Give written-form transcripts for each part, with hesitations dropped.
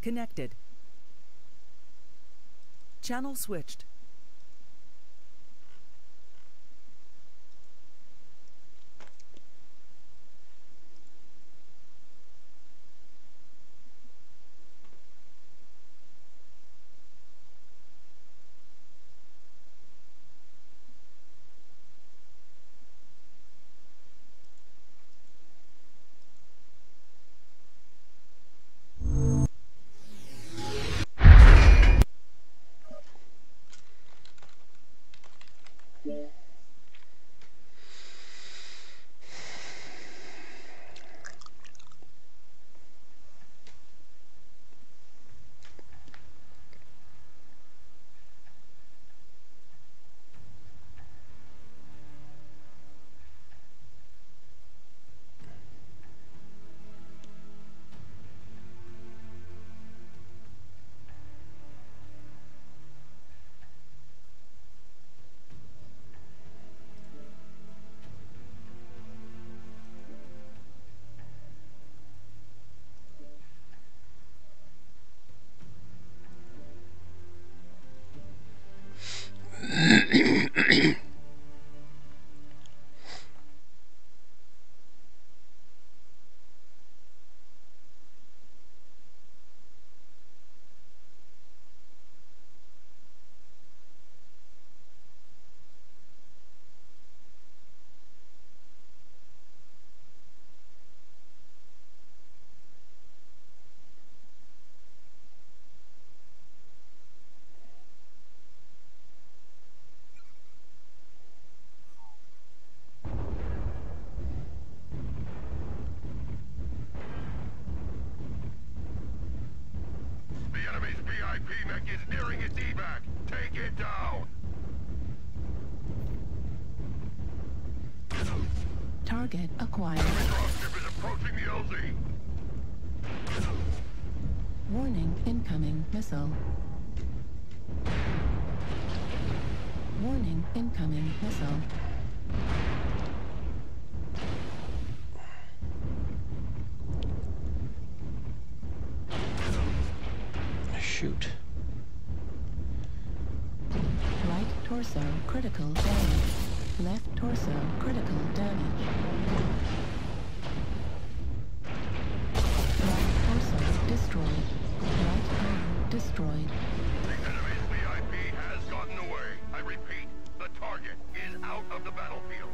Connected. Channel switched. Mech is nearing its evac. Take it down. Target acquired. Dropship is approaching the LZ. Warning, incoming missile. Warning, incoming missile. Shoot. Right torso critical damage. Left torso critical damage. Right torso destroyed. Right arm destroyed. The enemy's VIP has gotten away. I repeat, the target is out of the battlefield.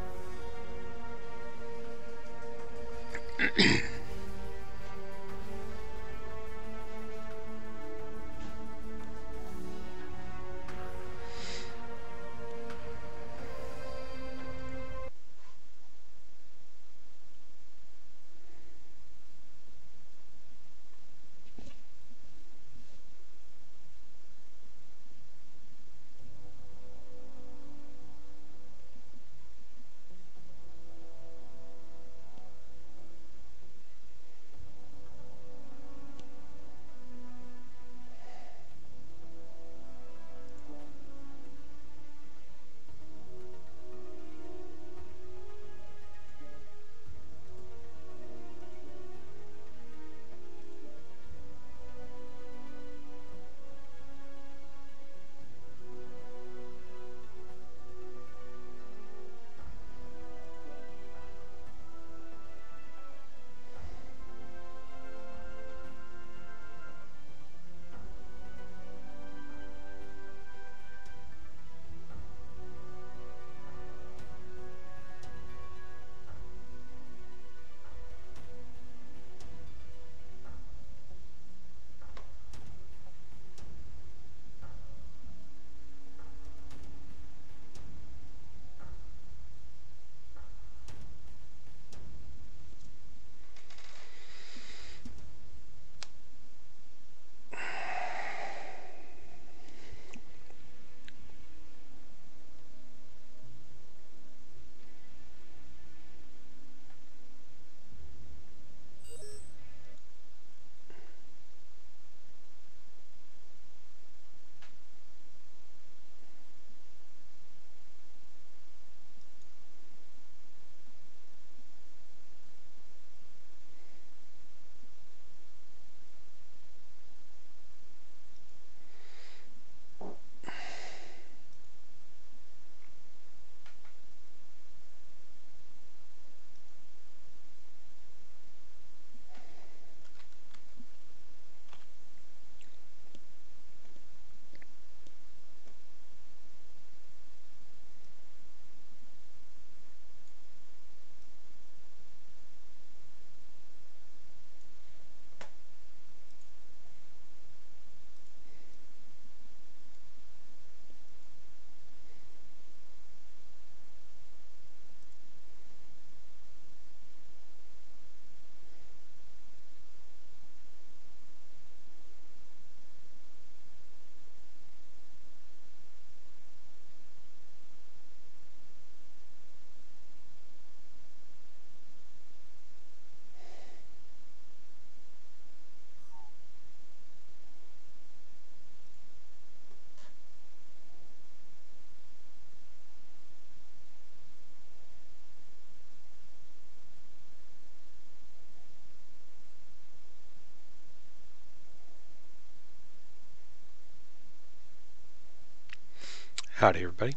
Howdy, everybody.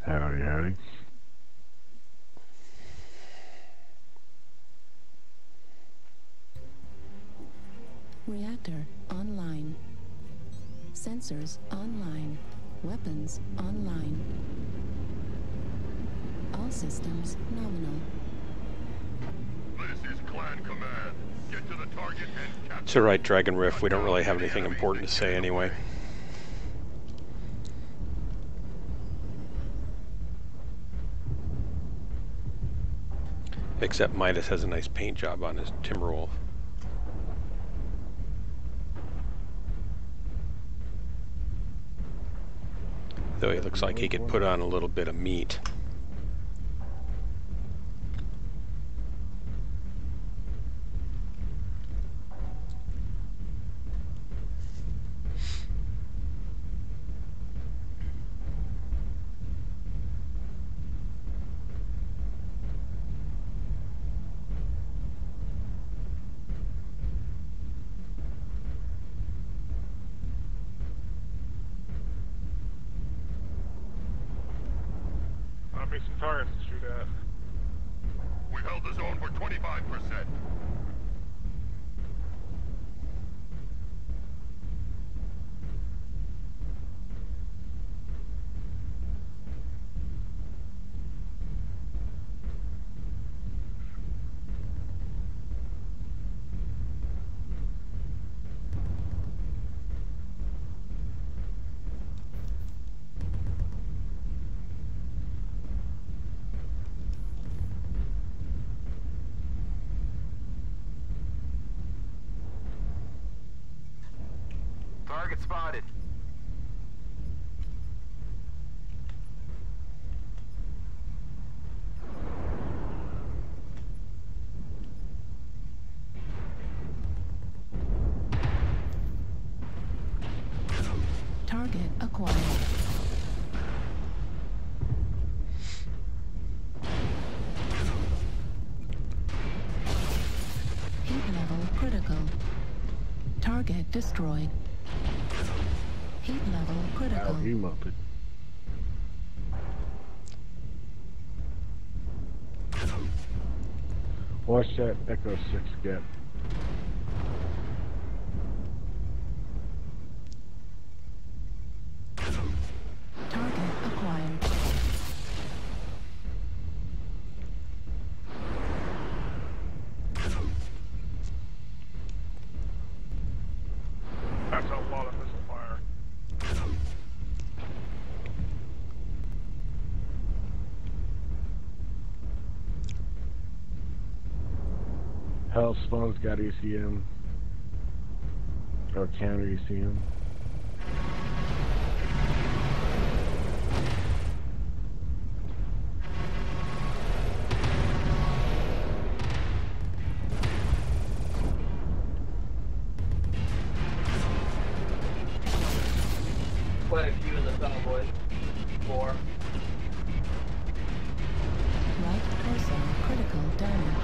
Howdy, howdy. Reactor online. Sensors online. Weapons online. All systems nominal. This is Clan Command. Get to the target and capture. It's alright, Dragon Riff. We don't really have anything important to say anyway. Except Midas has a nice paint job on his Timberwolf. Though he looks like he could put on a little bit of meat. Make some targets to shoot at. We've held the zone for 25%. Target spotted. Target acquired. Heat level critical. Target destroyed. Heat level critical. Ow, he muppet. Watch that Echo 6 get. Target acquired. That's a lot of missile fire. Hellspawn's got ECM. Or counter ECM. Quite a few in the tunnel, boys. 4. Right torso critical damage.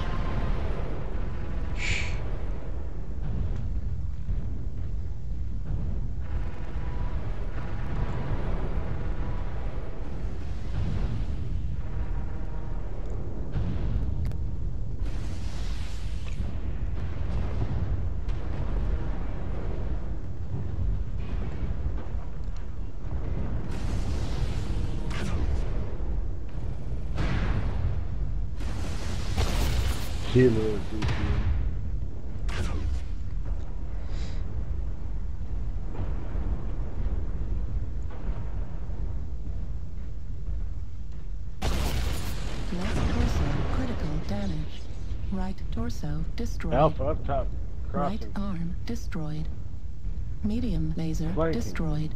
Kilo is ECM. Left torso critical damage. Right torso destroyed. Alpha up top. Right Crossing. arm destroyed. Medium laser Flanking. destroyed.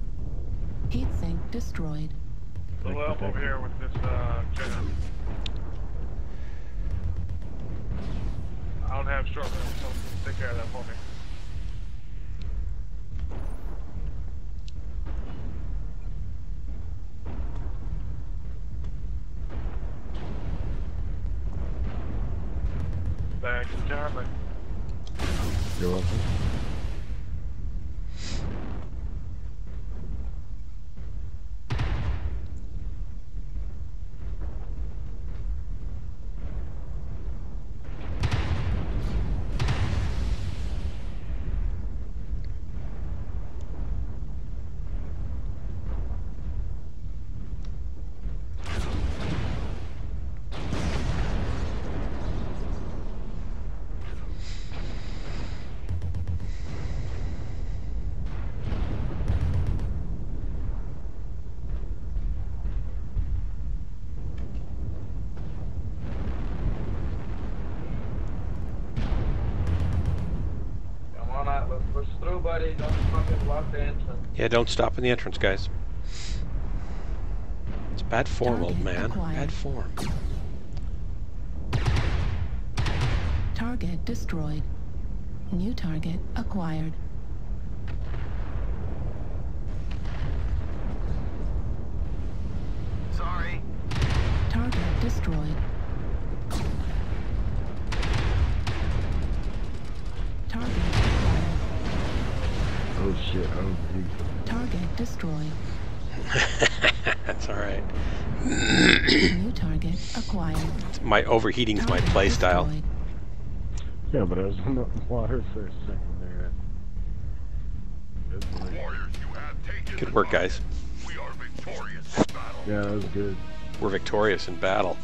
Heat sink destroyed. Little help over here with this Jenner. I don't have short range, so take care of that for me. Thanks, Jeremy. You're welcome. at the entrance. Yeah, don't stop in the entrance, guys. It's bad form, old Target man. acquired. Bad form. Target destroyed. New target acquired. Sorry. Target destroyed. Target acquired. Oh shit, oh geez. Target destroyed. That's alright. New target acquired. My overheating's my Target play style. destroyed. Yeah, but I was in the water for a second there. That's nice. Warriors, you have taken Good the work, target. guys. We are victorious in battle. Yeah, that was good. We're victorious in battle.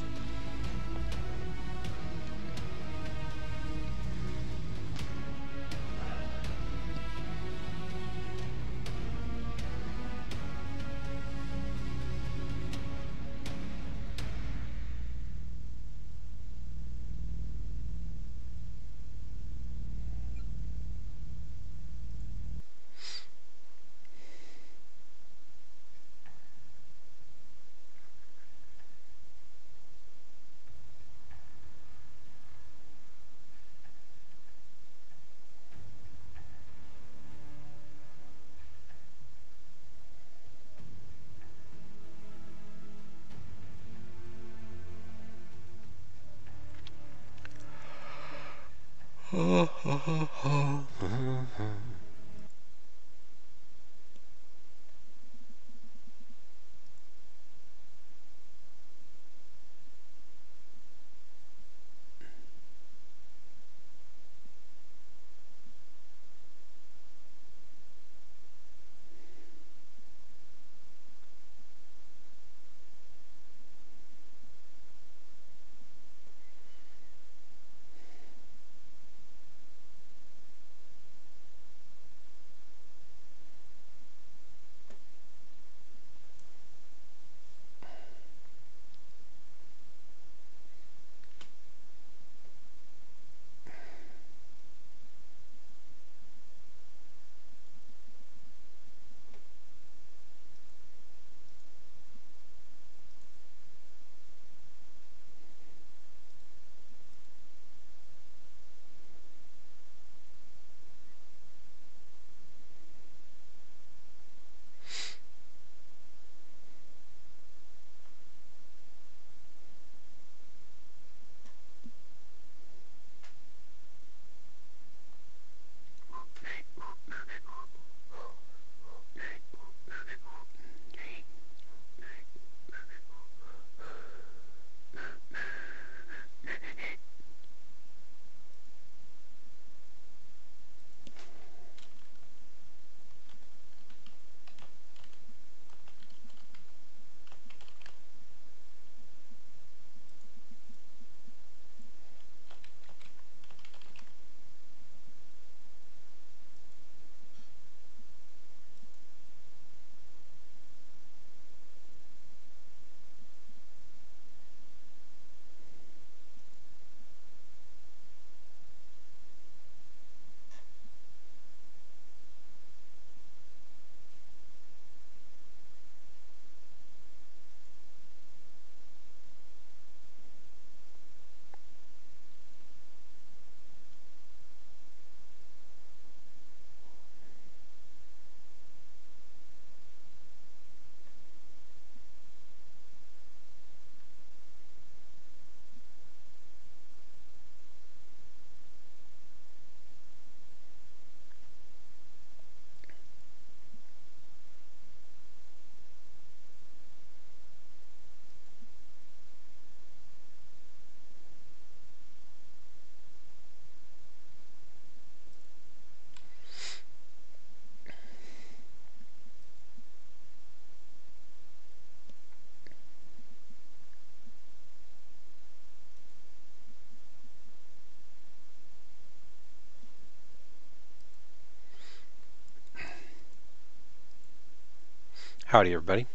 Howdy, everybody.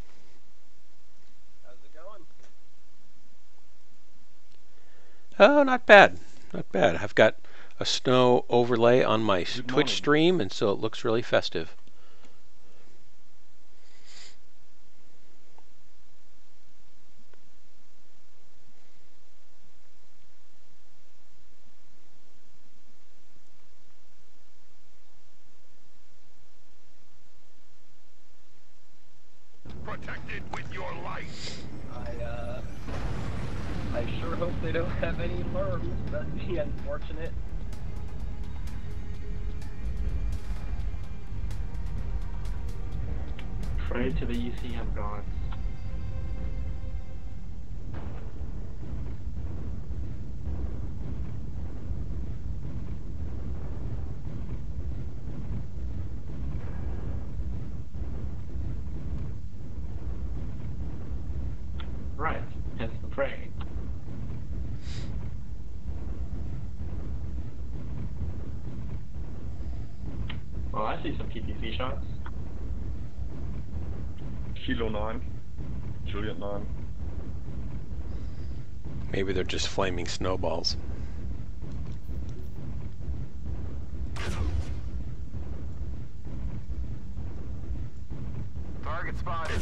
How's it going? Oh, not bad. Not bad. I've got a snow overlay on my Twitch morning. stream, and so it looks really festive. protected with your life. I sure hope they don't have any alarms. That'd be unfortunate. Pray to the ECM gods. Right, hence the praying. Well, I see some PTC shots. Kilo 9. Juliet 9. Maybe they're just flaming snowballs. Target spotted.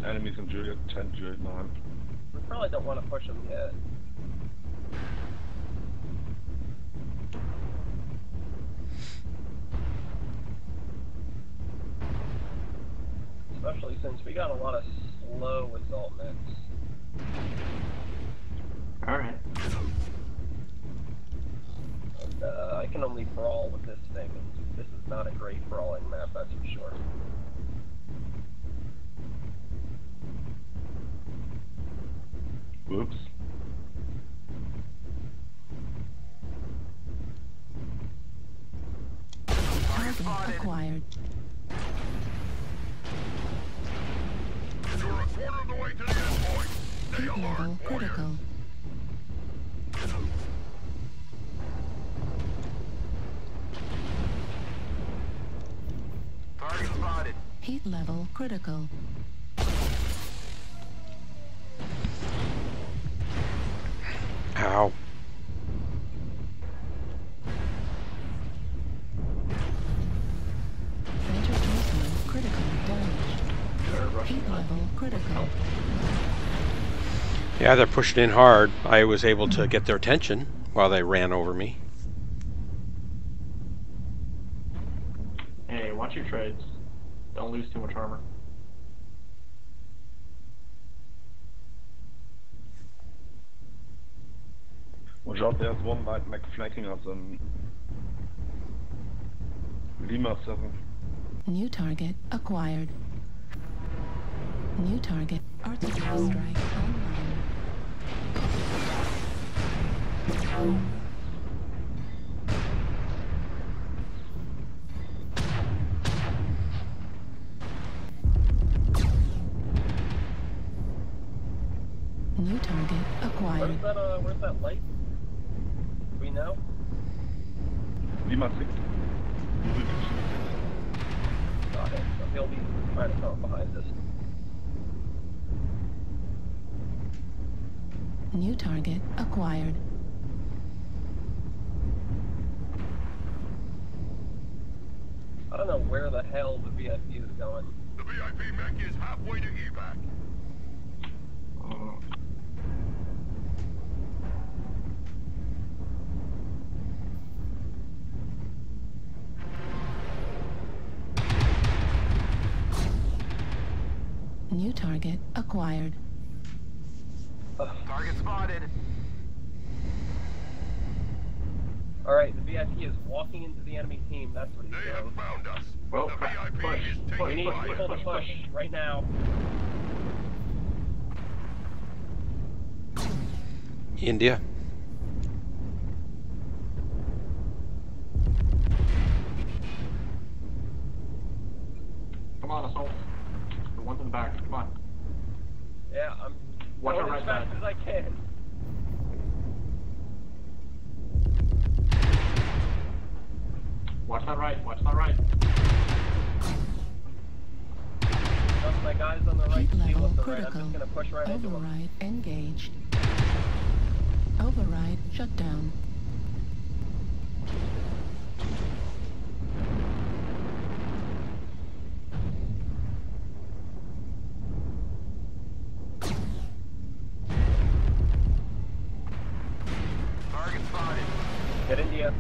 Enemies in Juliet 10, Juliet 9. We probably don't want to push them yet. Especially since we got a lot of slow assault mechs. Alright. And, I can only brawl with this thing, and this is not a great brawling map, that's for sure. Whoops. Target acquired. You're a quarter of the way to the end point. Stay Heat alert, level warrior. critical. Target spotted. Heat level critical. Ow. Center torso critical damage. Heat level critical. Yeah, they're pushing in hard. I was able to get their attention while they ran over me. Hey, watch your trades. Don't lose too much armor. Watch out, there's one light mech flanking us in Lima 7. New target acquired. New target artillery strike online. New target acquired. Where's that light? Do we know? Lima 6. Got it. So he'll be trying to come behind us. New target acquired. I don't know where the hell the VIP is going. The VIP mech is halfway to evac. New target acquired. Target spotted. Alright, the VIP is walking into the enemy team. That's what he's They have doing. found us. Well, The VIP push, is push, We taking need fire. people to push right now. India. Come on, assault. The ones in the back. Come on. Yeah, I'm Watch going our as right fast side. as I can. Watch that right. Watch that right. Once my guys on the right Heat deal level with the right, I'm critical. just gonna push right into them. Override engaged. Override shut down. Target spotted. Get India.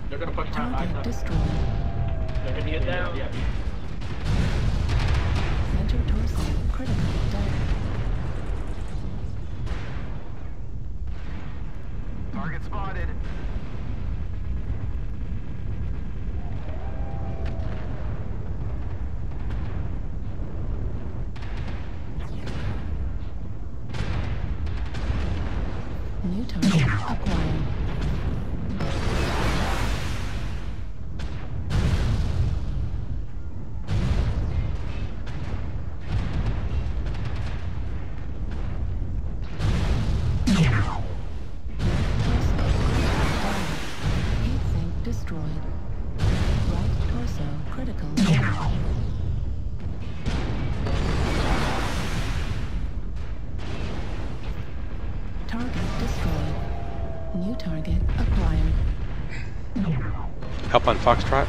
They're gonna push around Target I-7. destroyed. They're gonna Get down. Yeah. Target spotted. New target acquired. Heat sink destroyed. Right torso critical damage. Target destroyed. New target acquired. Help on Foxtrot.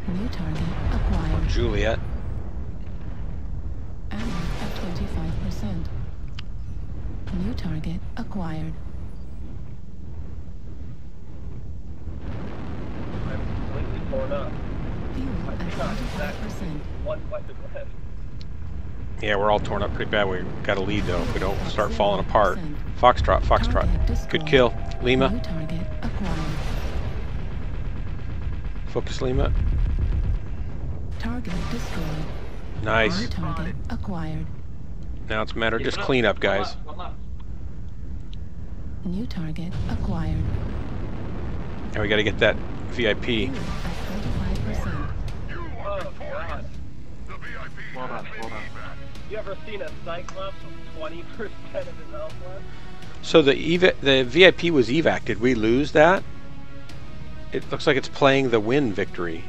New target acquired. Juliet. Ammo at 25%. New target acquired. I'm completely torn up. Fuel at 25%. One weapon left. Yeah, we're all torn up pretty bad. We got a lead though if we don't start falling apart. Foxtrot, Foxtrot. Good kill. New Lima. target acquired. Focus Lima. Target destroyed. New Nice. target acquired. Now it's a matter of just Keep it up. cleanup, One guys. left, one left. New target acquired. And we got to get that VIP. Fuel at 25%. You Oh, are victorious. God. The VIP Well has done, been well done. evac. You ever seen a Cyclops with 20% of his health left? So the VIP was evac. Did we lose that? It looks like it's playing the win victory.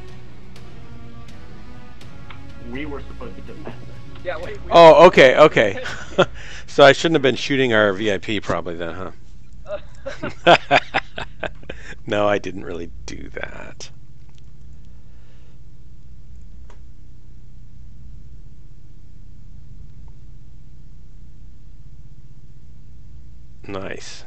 We were supposed to defend it. Yeah, wait. Oh, okay, okay. So I shouldn't have been shooting our VIP probably then, huh? No, I didn't really do that. Nice.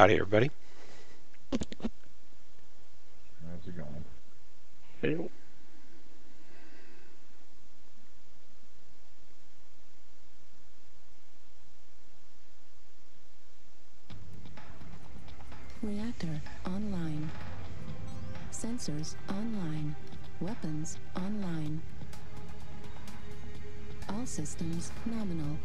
Howdy, everybody. How's it going? Hey. Reactor online. Sensors online. Weapons online. All systems nominal.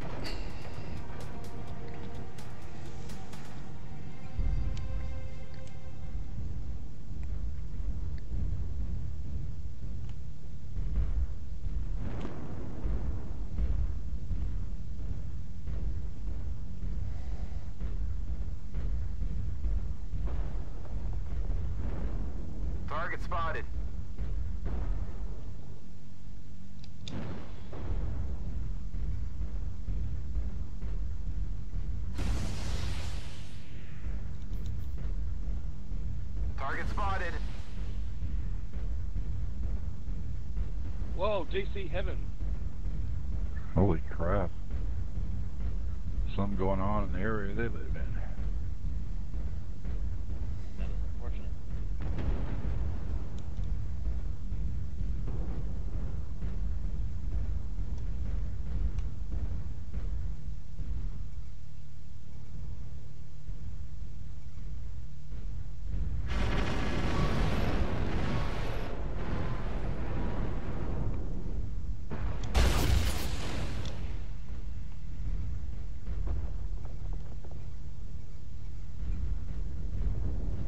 Target spotted. Target spotted. Whoa, DC heaven. Holy crap. Something going on in the area they live in. That is unfortunate.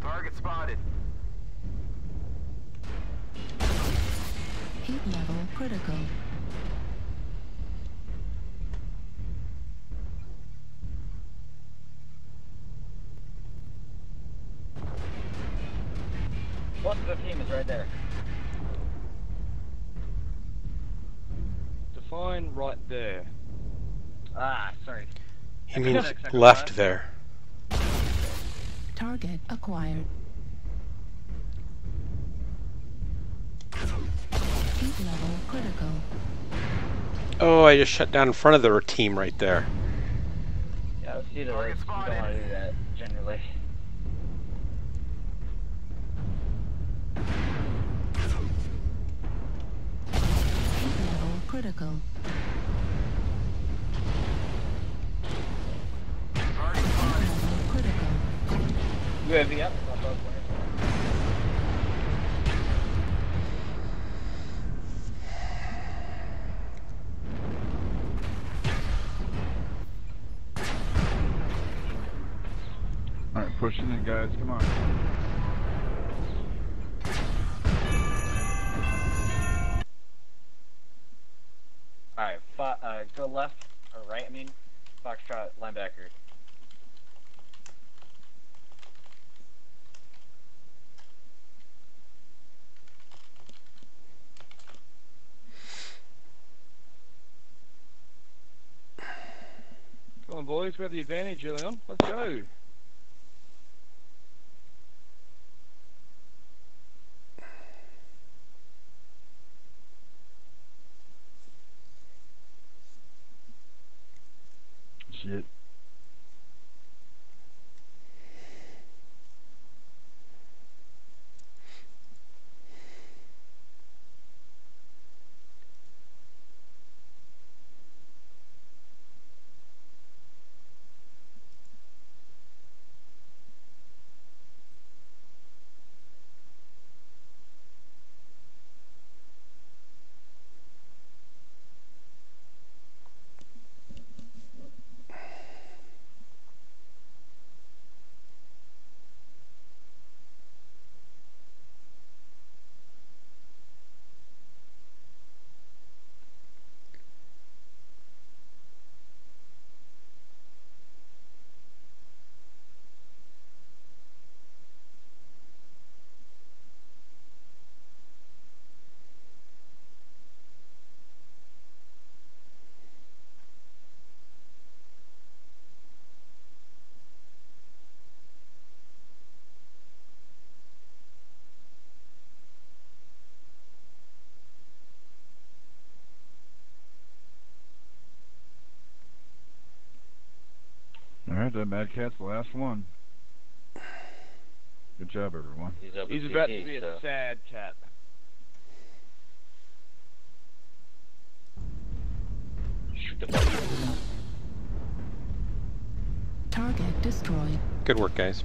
Target spotted. Heat level critical. Plus 15 is right there. Define right there. Ah, sorry. He means Second left left. there. Target acquired. Heat level critical. Oh, I just shut down in front of the team right there. Yeah, let's see the Target race. You don't spotted. want to do that, generally. Heat level critical. Target Heat spotted. level critical. UAV up. It's on both flares. Alright, pushing it, guys. Come on. Alright, go left, or right, I mean. Foxtrot, linebacker. Come on, boys, we have the advantage early on. Let's go. Shit. Alright, that Mad Cat's the last one. Good job, everyone. He's up He's with about to TT, be a so. sad cat. Shoot the button. Target destroyed. Good work, guys.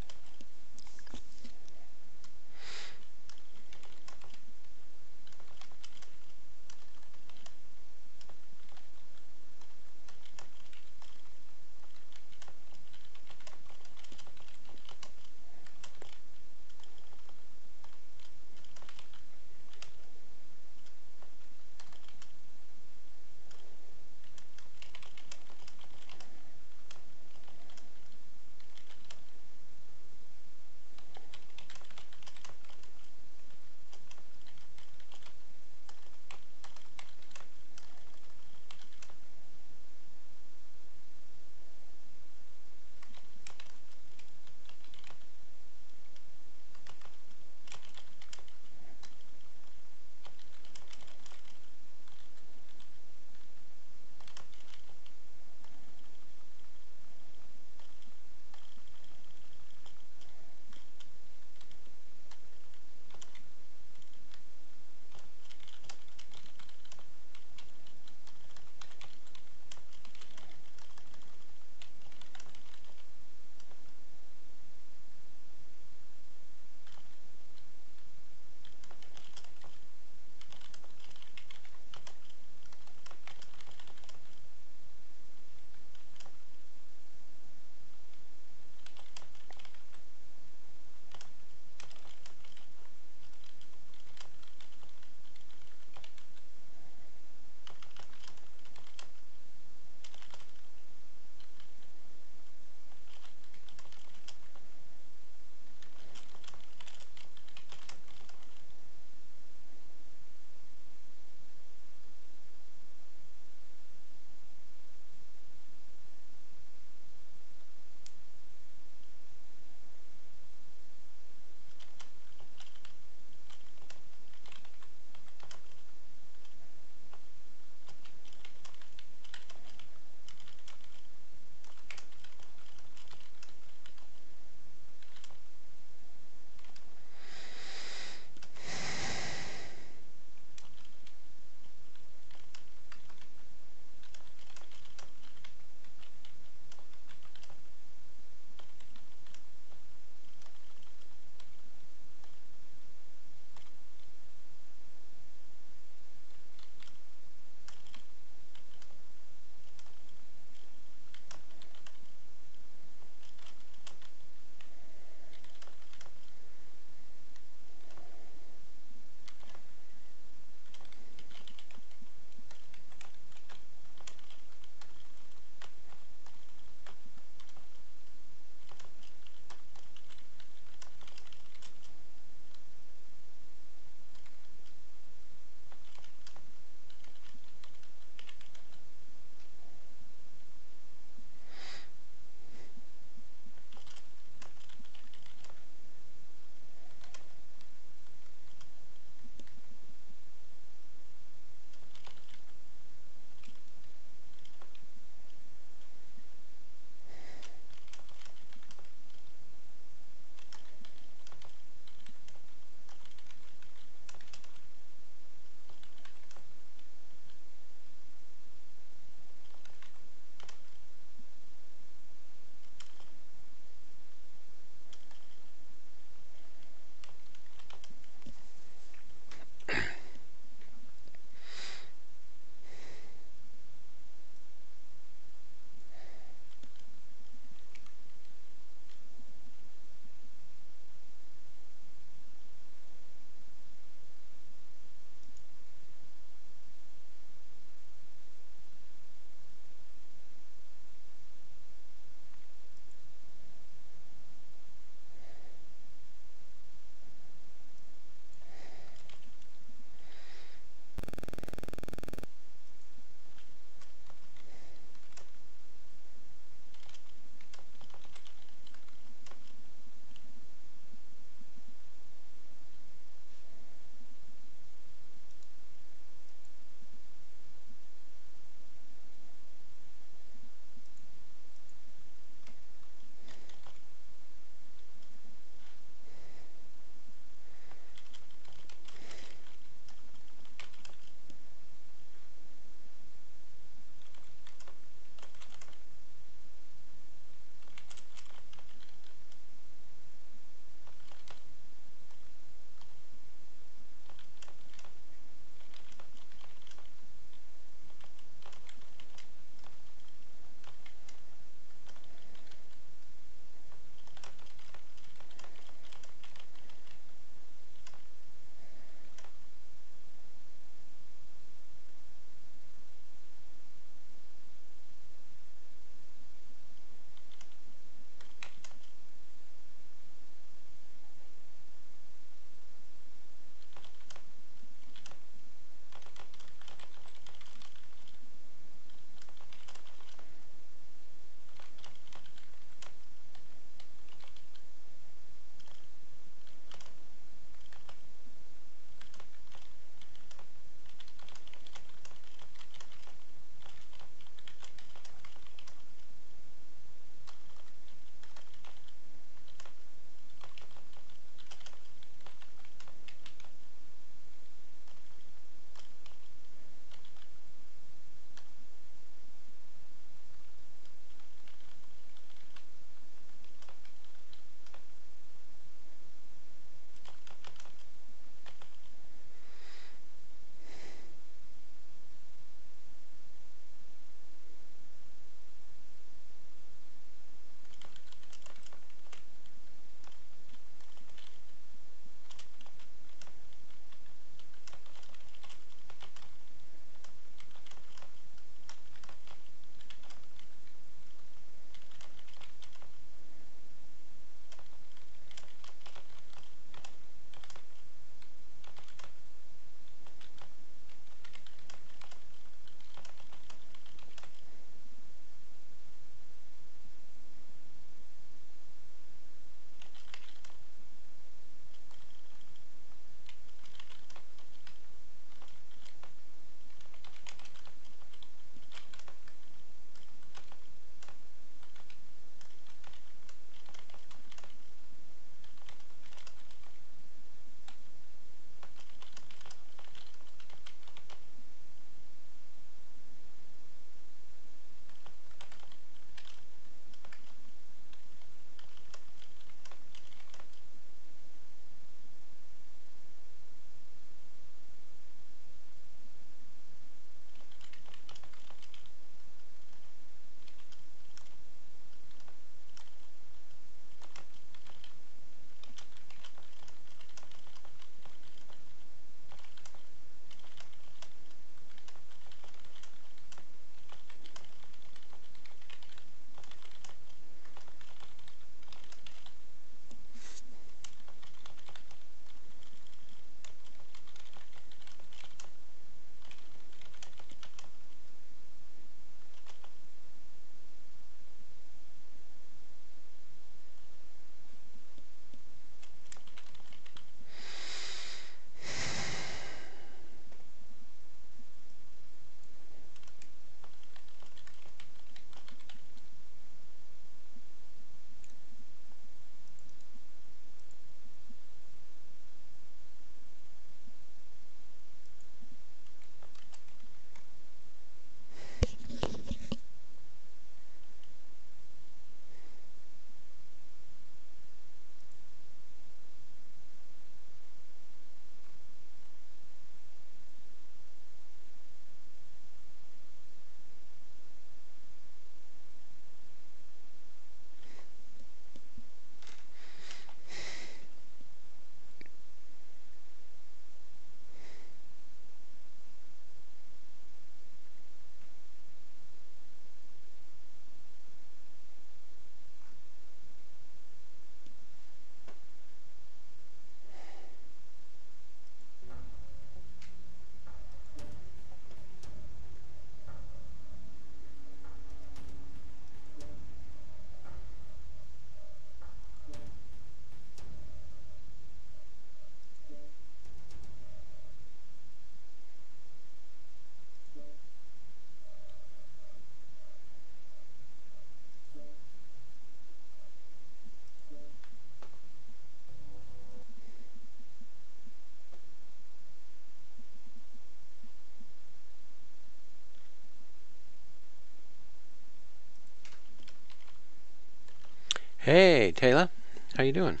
Hey, Taylor. How you doing?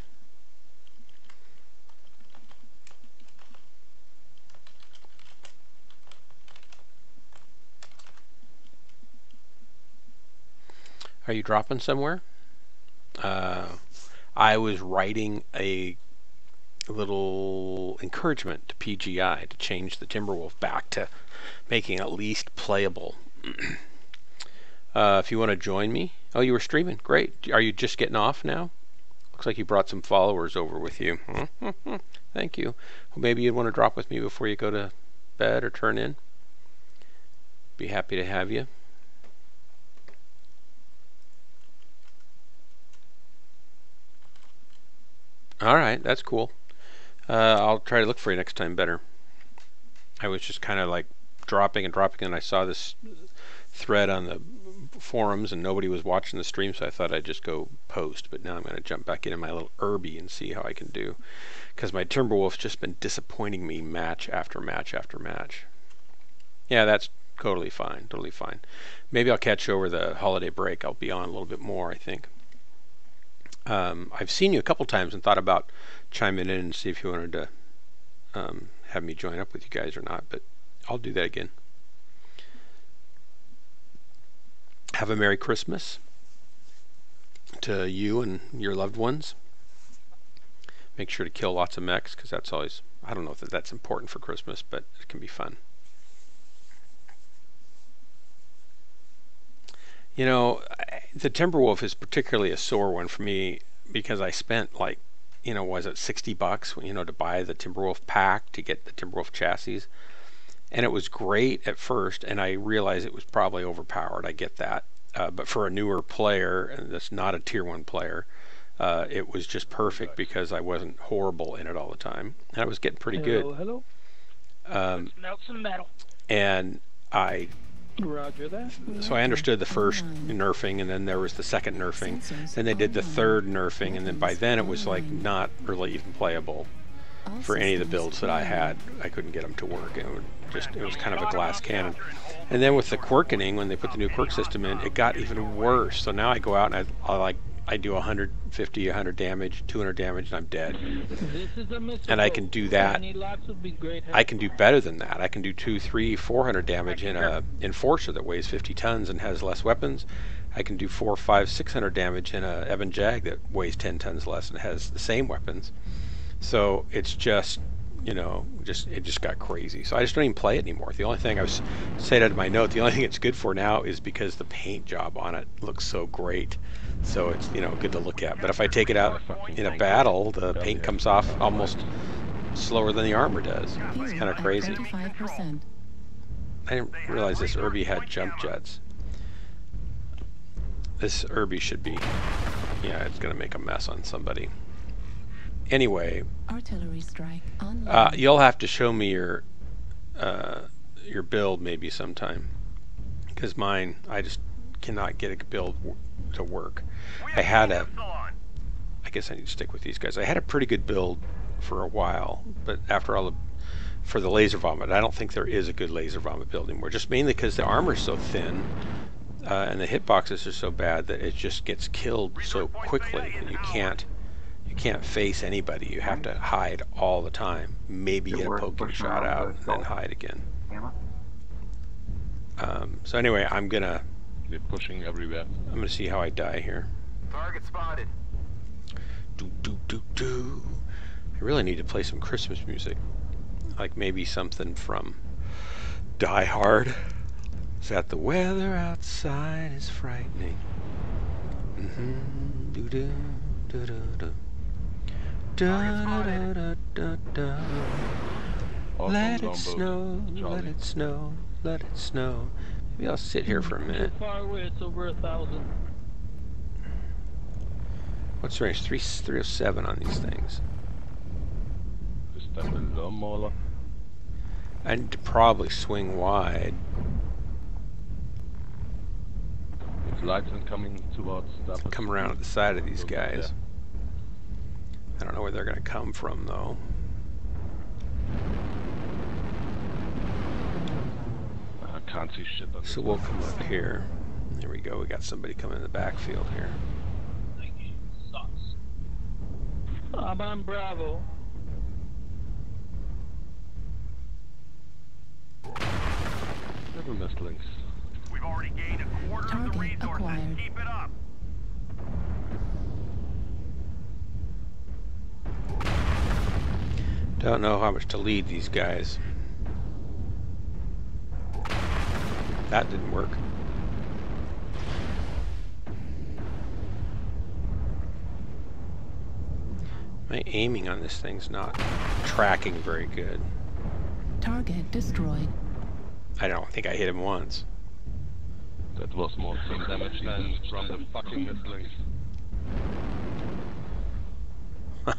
Are you dropping somewhere? I was writing a little encouragement to PGI to change the Timberwolf back to making at least playable. If you want to join me. Oh, you were streaming. Great. Are you just getting off now? Looks like you brought some followers over with you. Thank you. Well, maybe you'd want to drop with me before you go to bed or turn in. Be happy to have you. All right, that's cool. I'll try to look for you next time better. I was just kind of like dropping, and I saw this thread on the forums and nobody was watching the stream, so I thought I'd just go post. But now I'm going to jump back into my little Irby and see how I can do, because my Timberwolf's just been disappointing me match after match after match. Yeah, that's totally fine, totally fine. Maybe I'll catch over the holiday break. I'll be on a little bit more, I think. I've seen you a couple times and thought about chiming in and see if you wanted to have me join up with you guys or not, but I'll do that again. Have a Merry Christmas to you and your loved ones. Make sure to kill lots of mechs, because that's always, I don't know if that's important for Christmas, but it can be fun. You know, the Timberwolf is particularly a sore one for me because I spent like, you know, was it $60, you know, to buy the Timberwolf pack to get the Timberwolf chassis. And it was great at first, and I realized it was probably overpowered. I get that. But for a newer player, and that's not a tier 1 player, it was just perfect because I wasn't horrible in it all the time. And I was getting pretty good. Hello. Melt some metal. And Roger that. So I understood the first nerfing, and then there was the second nerfing. Then they did the third nerfing, and then by then it was like not really even playable for any of the builds that I had. I couldn't get them to work. It was kind of a glass cannon. And then with the quirkening, when they put the new quirk system in, it got even worse. So now I go out and I do 150, 100 damage, 200 damage, and I'm dead. And I can do that. I can do better than that. I can do 200, 300, 400 damage in a Enforcer that weighs 50 tons and has less weapons. I can do 400, 500, 600 damage in a Ebon Jag that weighs 10 tons less and has the same weapons. So it's just, you know, it just got crazy. So I just don't even play it anymore. The only thing I was saying out of my note, the only thing it's good for now is because the paint job on it looks so great. So it's, you know, good to look at. But if I take it out in a battle, the paint comes off almost slower than the armor does. It's kind of crazy. 35%. I didn't realize this Irby had jump jets. This Irby should be, yeah, it's going to make a mess on somebody. Anyway, Artillery strike you'll have to show me your build maybe sometime, because mine, I just cannot get a build to work. I guess I need to stick with these guys. I had a pretty good build for a while, but after all, for the laser vomit, I don't think there is a good laser vomit build anymore. Just mainly because the armor's so thin and the hitboxes are so bad that it just gets killed so quickly that you can't face anybody. You have to hide all the time. Maybe get a poking shot out and then hide again. So anyway, They're pushing everywhere. I'm gonna see how I die here. Target spotted. Do. I really need to play some Christmas music, like maybe something from Die Hard. Is that the weather outside is frightening? Let it snow, let it snow, let it snow. Maybe I'll sit here for a minute. Far away, it's over 1,000. What's the range? 307 on these things. I need to probably swing wide. It's lights coming towards that. Come around at the side of these guys. I don't know where they're going to come from, though. I can't see shit. So we'll come up here. There we go. We got somebody coming in the backfield here. I'm on Bravo. Never nestlings. We've already gained a quarter of the Target resources. acquired. Keep it up. Don't know how much to lead these guys. That didn't work. My aiming on this thing's not tracking very good. Target destroyed. I don't think I hit him once. That was more team damage than from the fucking nestlings. The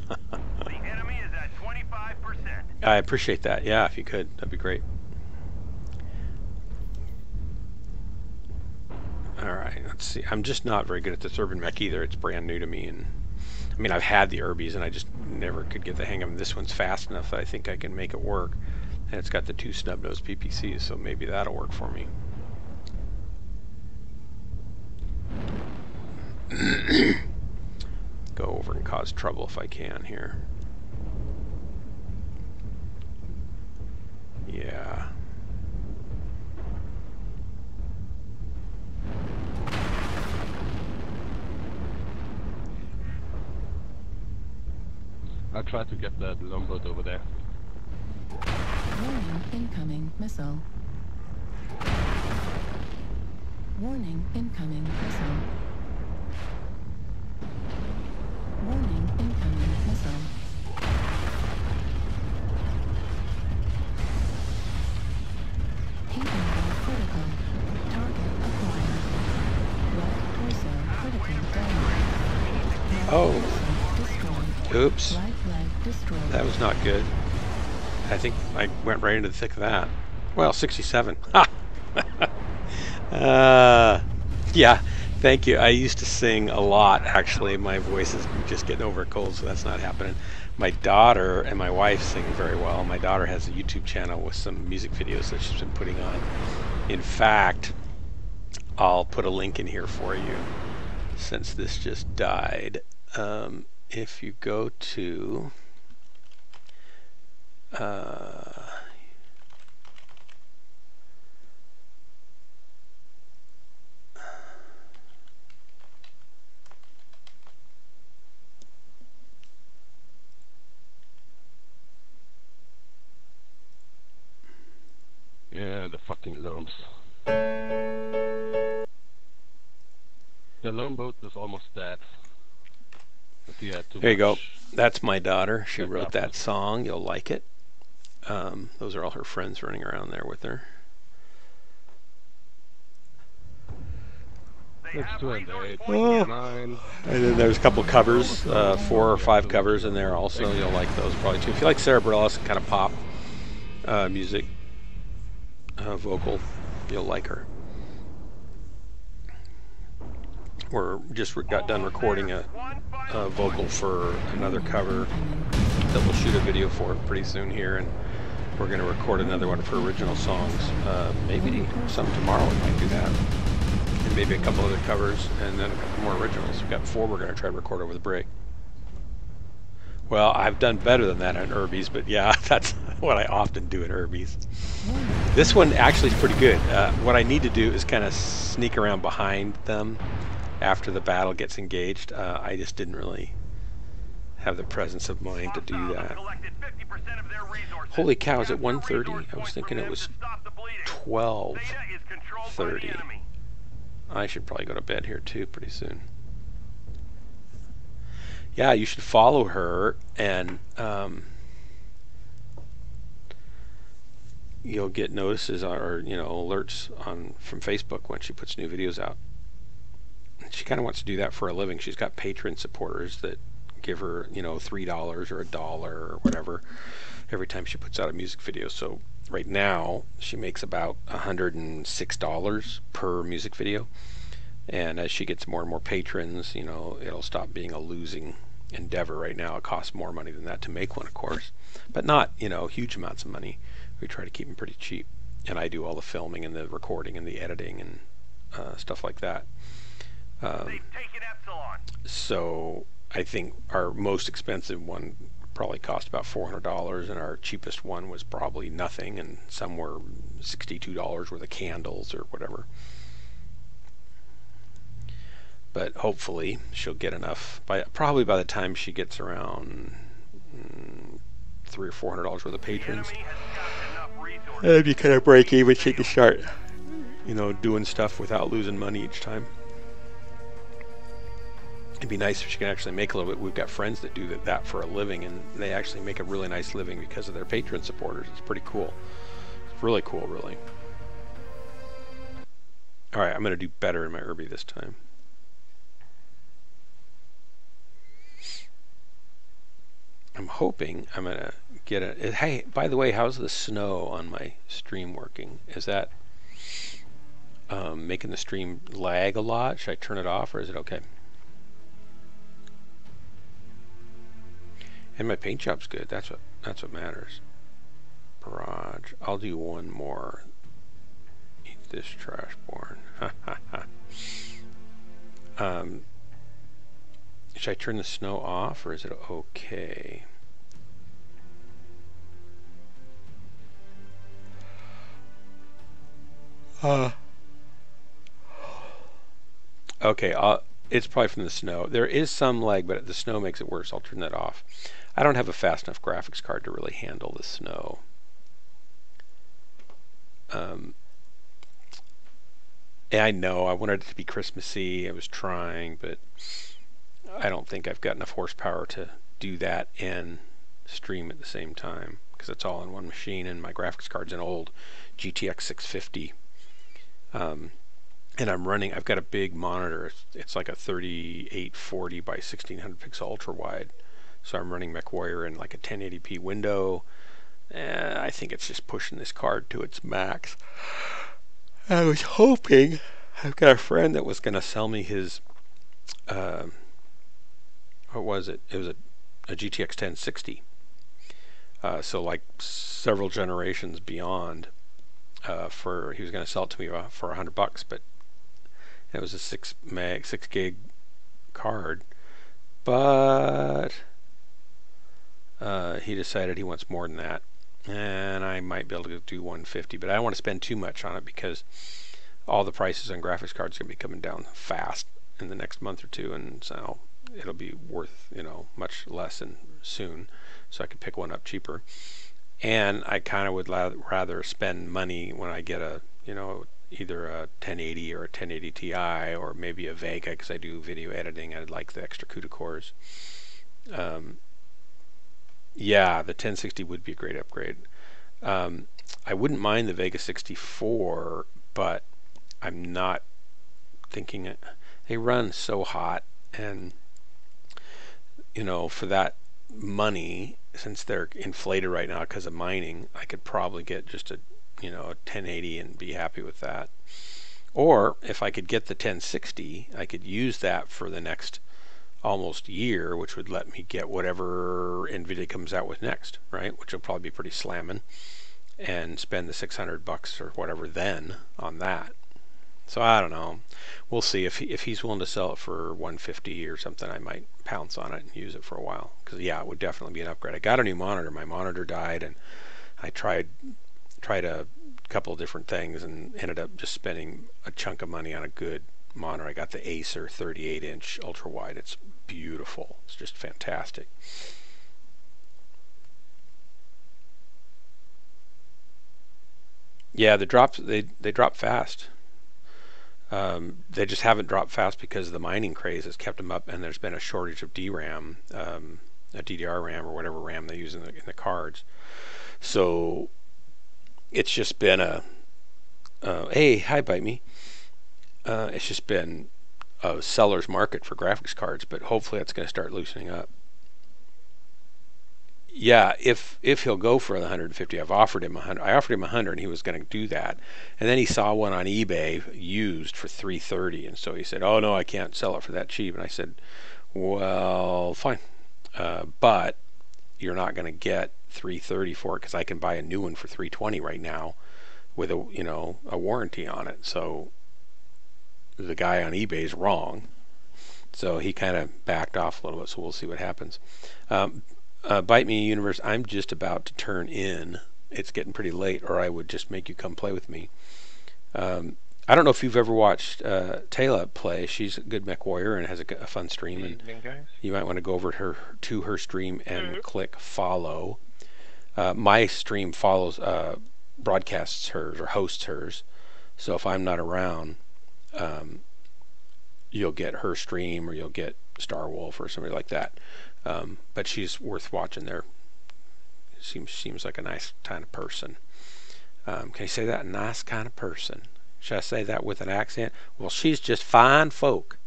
enemy is at 25%. I appreciate that. Yeah, if you could, that'd be great. Alright, let's see. I'm just not very good at this urban mech either. It's brand new to me, and I mean, I've had the Urbies and I just never could get the hang of them. This one's fast enough that I think I can make it work. And it's got the 2 snub-nose PPCs, so maybe that'll work for me. Go over and cause trouble if I can here. Yeah. I tried to get that longboat over there. Warning, incoming missile. Warning, incoming missile. Warning, incoming missile. Heat level critical. Target acquired. Left torso critical damage. Oh. Destroyed. Oops. Right leg destroyed. That was not good. I think I went right into the thick of that. Well, 67. Ha! Yeah, thank you. I used to sing a lot, actually. My voice is just getting over a cold, so that's not happening. My daughter and my wife sing very well. My daughter has a YouTube channel with some music videos that she's been putting on. In fact, I'll put a link in here for you since this just died. If you go to Yeah, the fucking loans. The loan boat is almost dead. But yeah, there you go. That's my daughter. She wrote that song. You'll like it. Those are all her friends running around there with her. That's 2 and 8, Oh. 9. And then there's a couple covers, 4 or 5 covers in there also. You'll like those probably too. If you like Sarah Bareilles kind of pop music, vocal, you'll like her. We're just got done recording a vocal for another cover that we'll shoot a video for pretty soon here, and we're going to record another one for original songs. Maybe some tomorrow we might do that, and maybe a couple other covers, and then a couple more originals. We've got 4 we're going to try to record over the break. Well, I've done better than that on Urbies, but yeah, that's what I often do in Urbies. This one actually is pretty good. What I need to do is kind of sneak around behind them after the battle gets engaged. I just didn't really have the presence of mind to do that. Holy cow, is it 1:30? I was thinking it was 12:30. I should probably go to bed here too pretty soon. Yeah, you should follow her, and you'll get notices or alerts from Facebook when she puts new videos out. She kind of wants to do that for a living. She's got Patreon supporters that give her, $3 or $1 or whatever every time she puts out a music video. So right now she makes about $106 per music video. And as she gets more and more patrons, it'll stop being a losing endeavor. Right now it costs more money than that to make one, of course, but not, huge amounts of money. We try to keep them pretty cheap. And I do all the filming and the recording and the editing and stuff like that. So I think our most expensive one probably cost about $400, and our cheapest one was probably nothing, and some were $62 worth of candles or whatever. But hopefully she'll get enough. Probably by the time she gets around $300 or $400 worth of patrons, that'd be kind of break even. She can start, doing stuff without losing money each time. It'd be nice if she can actually make a little bit. We've got friends that do that for a living, and they actually make a really nice living because of their patron supporters. It's pretty cool. It's really cool, really. All right, I'm going to do better in my Irby this time. I'm hoping I'm going to get it. Hey, by the way, how's the snow on my stream working? Is that making the stream lag a lot? Should I turn it off, or is it okay? And my paint job's good. That's what matters. Barrage. I'll do one more. Eat this trash born. Should I turn the snow off, or is it okay? Okay, it's probably from the snow. There is some lag, but the snow makes it worse. I'll turn that off. I don't have a fast enough graphics card to really handle the snow. Yeah, I know. I wanted it to be Christmassy. I was trying, but I don't think I've got enough horsepower to do that and stream at the same time, because it's all in one machine, and my graphics card's an old GTX 650. And I've got a big monitor. It's like a 3840 by 1600 pixel ultra wide. So I'm running MWOnline in like a 1080p window. I think it's just pushing this card to its max. I was hoping, I've got a friend that was going to sell me his, what was it? It was a GTX 1060. So like several generations beyond. He was going to sell it to me for $100, but it was a 6 gig card. But he decided he wants more than that, and I might be able to do 150, but I don't want to spend too much on it because all the prices on graphics cards are going to be coming down fast in the next month or two, and so it'll be worth much less and soon, so I could pick one up cheaper. And I kind of would rather spend money when I get a either a 1080 or a 1080 Ti, or maybe a Vega, because I do video editing. I'd like the extra CUDA cores. Yeah, the 1060 would be a great upgrade. I wouldn't mind the Vega 64, but I'm not thinking it. They run so hot, and for that money, since they're inflated right now because of mining, I could probably get just a 1080 and be happy with that. Or if I could get the 1060, I could use that for the next almost year, which would let me get whatever NVIDIA comes out with next, right? Which will probably be pretty slamming, and spend the $600 or whatever then on that. So I don't know. We'll see. If he's willing to sell it for 150 or something, I might pounce on it and use it for a while. Because yeah, it would definitely be an upgrade. I got a new monitor. My monitor died, and I tried a couple of different things and ended up just spending a chunk of money on a good monitor. I got the Acer 38-inch ultra wide. It's beautiful. It's just fantastic. Yeah, they drop fast. They just haven't dropped fast because the mining craze has kept them up, and there's been a shortage of DRAM, a DDR RAM or whatever RAM they use in the cards. So it's just been hey, hi, bite me. It's just been a seller's market for graphics cards, but hopefully that's going to start loosening up. Yeah, if he'll go for the 150, I've offered him 100. I offered him 100, and he was going to do that. And then he saw one on eBay used for 330, and so he said, "Oh no, I can't sell it for that cheap." And I said, "Well, fine, but you're not going to get 330 for it, because I can buy a new one for 320 right now with a warranty on it." So the guy on eBay is wrong. So he kind of backed off a little bit, so we'll see what happens. Bite Me Universe, I'm just about to turn in. It's getting pretty late, or I would just make you come play with me. I don't know if you've ever watched Taylor play. She's a good mech warrior and has a fun stream. And you might want to go over to her stream and click follow. My stream follows, broadcasts hers or hosts hers. So if I'm not around, you'll get her stream or you'll get Star Wolf or somebody like that. But she's worth watching there. Seems like a nice kind of person. Can you say that? Nice kind of person. Should I say that with an accent? Well, she's just fine folk.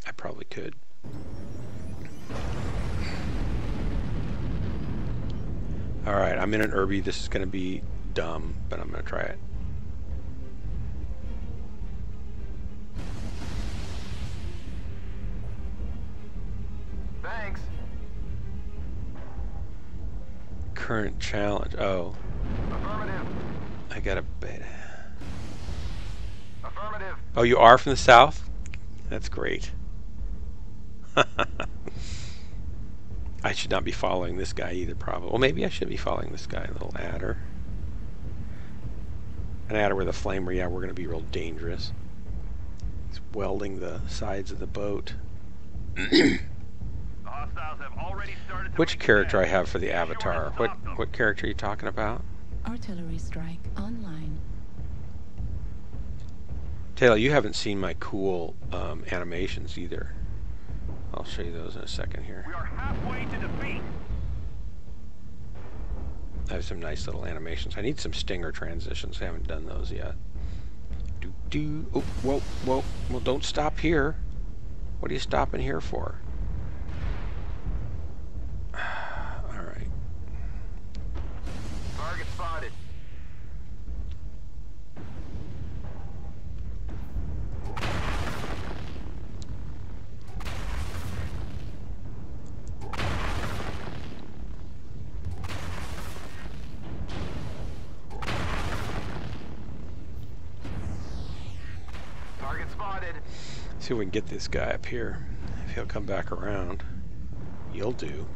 I probably could. Alright, I'm in an Irby. This is going to be dumb, but I'm going to try it. Thanks. Current challenge. Oh. Affirmative. I got a beta. Affirmative. Oh, you are from the south? That's great. I should not be following this guy either, probably. Well, maybe I should be following this guy, a little adder. An adder with a flamer, yeah, we're going to be real dangerous. He's welding the sides of the boat. Which character I have for the avatar? What character are you talking about? Artillery strike online. Taylor, you haven't seen my cool animations either. I'll show you those in a second here. We are halfway to defeat. I have some nice little animations. I need some stinger transitions. I haven't done those yet. Oh, whoa. Well, don't stop here. What are you stopping here for? All right. Target spotted. Target spotted. See if we can get this guy up here. If he'll come back around, you'll do.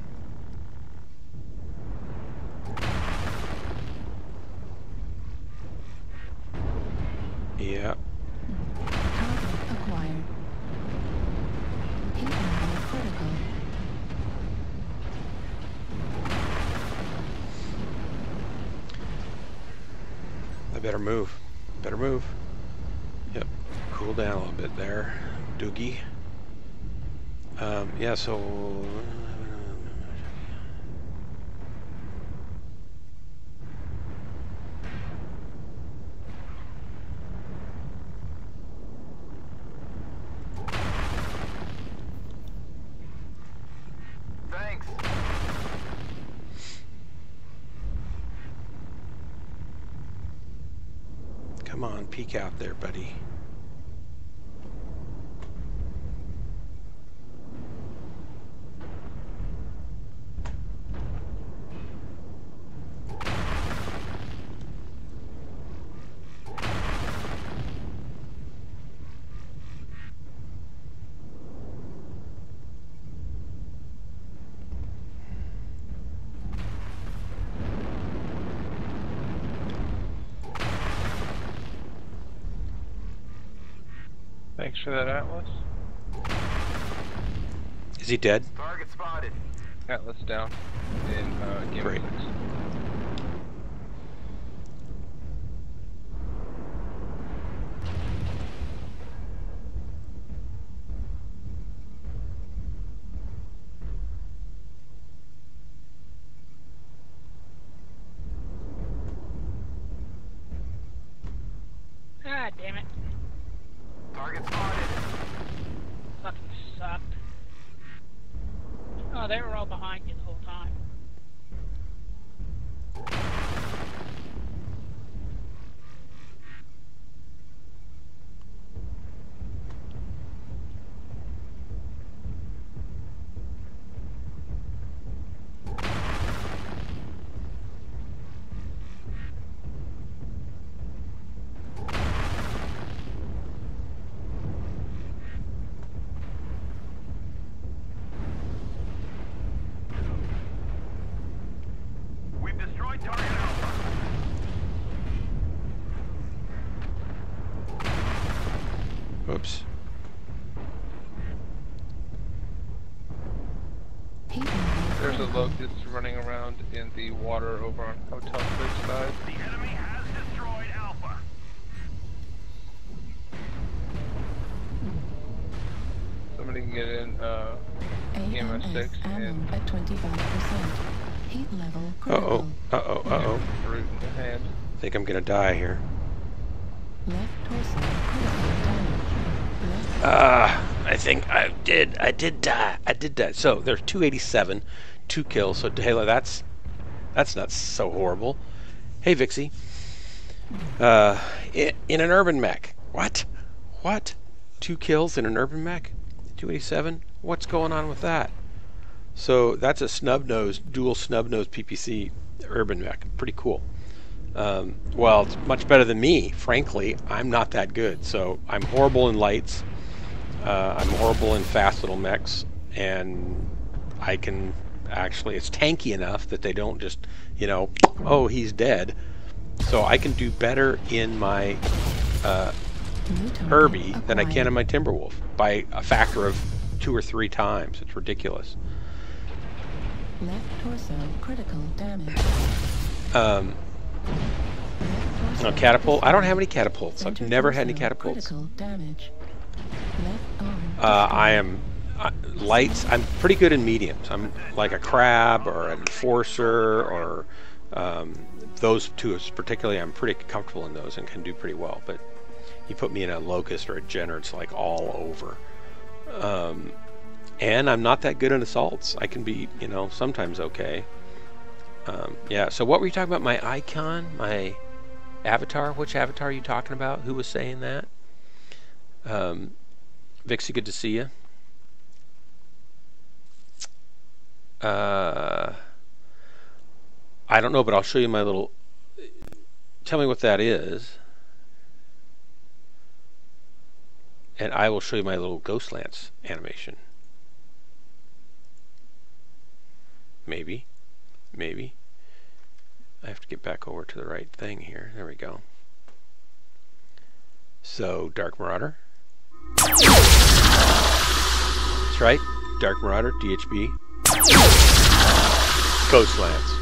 Yeah. Target acquired. Heat level critical. I better move. Better move. Yep. Cool down a little bit there, Doogie. Yeah, so... Thanks. Come on, peek out there, buddy. Thanks for that, Atlas. Is he dead? Target spotted. Atlas down in game Great. 6. Ah, damn it. Target spotted. Fucking sucked. Oh, they were all behind you the whole time. Whoops. There's a locust running around in the water over on Hotel Bridge side. The enemy has destroyed Alpha. Somebody can get in EMS-6 and at 25%. Heat level Uh-oh. critical. Uh-oh. root in the hand. I think I'm gonna die here. Left torso critical damage. I think I did die. I did die. So there's 287, 2 kills. So Halo, that's not so horrible. Hey Vixie. In an urban mech. What? 2 kills in an urban mech? 287? What's going on with that? So that's a dual snub-nose PPC urban mech. Pretty cool. Well, it's much better than me. Frankly, I'm not that good. So I'm horrible in lights. I'm horrible in fast little mechs, and I can actually, it's tanky enough that they don't just, you know, oh, he's dead. So I can do better in my Herbie than I can in my Timberwolf by a factor of 2 or 3 times. It's ridiculous. Left torso critical damage. No, catapult. I don't have any catapults. I've never had any catapults. Critical damage. Left arm Lights. I'm pretty good in mediums. I'm like a crab or an enforcer or those two particularly. I'm pretty comfortable in those and can do pretty well. But you put me in a locust or a jenner, it's like all over. And I'm not that good in assaults. I can be, you know, sometimes okay. Yeah. So what were you talking about? My icon, my avatar. Which avatar are you talking about? Who was saying that? Vixie, good to see you. I don't know, but I'll show you my little. Tell me what that is, and I will show you my little Ghost Lance animation. Maybe. I have to get back over to the right thing here. There we go. So, Dark Marauder. That's right. Dark Marauder, DHB. Ghost Lance.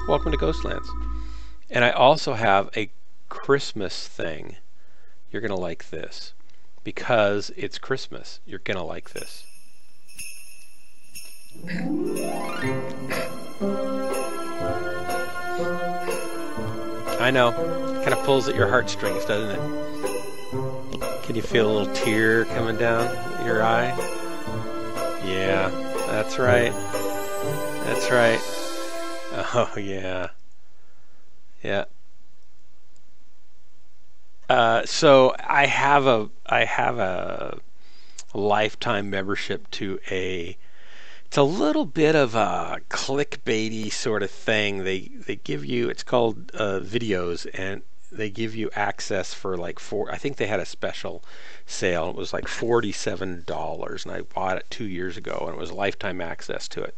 Welcome to Ghost Lance. And I also have a Christmas thing. You're going to like this. Because it's Christmas, you're going to like this. I know. Kind of pulls at your heartstrings, doesn't it? Can you feel a little tear coming down your eye? Yeah, that's right. That's right. Oh, yeah. Yeah. So I have a lifetime membership to it's a little bit of a clickbaity sort of thing. They give you, it's called videos, and they give you access for like I think they had a special sale. It was like $47, and I bought it 2 years ago, and it was lifetime access to it.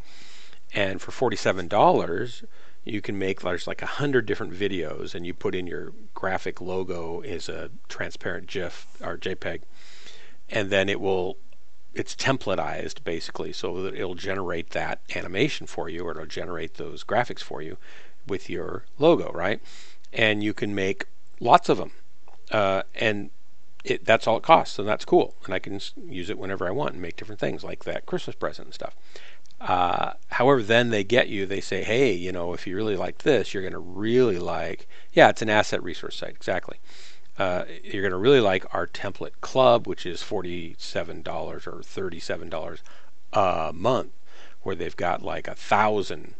And for $47, you can make, there's like 100 different videos, and you put in your graphic logo as a transparent GIF or JPEG, and then it's templatized basically, so that it'll generate that animation for you, or it'll generate those graphics for you with your logo, right? And you can make lots of them, and that's all it costs, and that's cool. And I can use it whenever I want and make different things like that Christmas present and stuff. However, then they say, hey, you know, if you really like this, you're going to really like, yeah, it's an asset resource site, exactly. You're going to really like our template club, which is $47 or $37 a month, where they've got like 1,000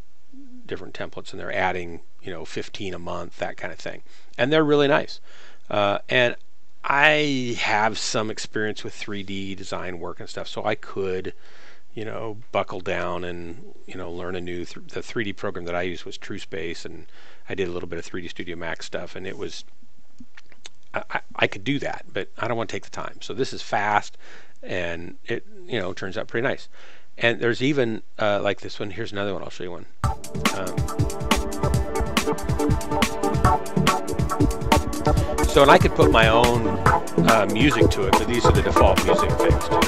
different templates, and they're adding, you know, 15 a month, that kind of thing. And they're really nice. And I have some experience with 3D design work and stuff, so I could, you know, buckle down and, you know, learn a new, the 3D program that I used was TrueSpace, and I did a little bit of 3D Studio Max stuff, and it was, I could do that, but I don't want to take the time. So this is fast, and it, you know, turns out pretty nice. And there's even, like this one, here's another one, I'll show you one. So, and I could put my own music to it, but these are the default music things too.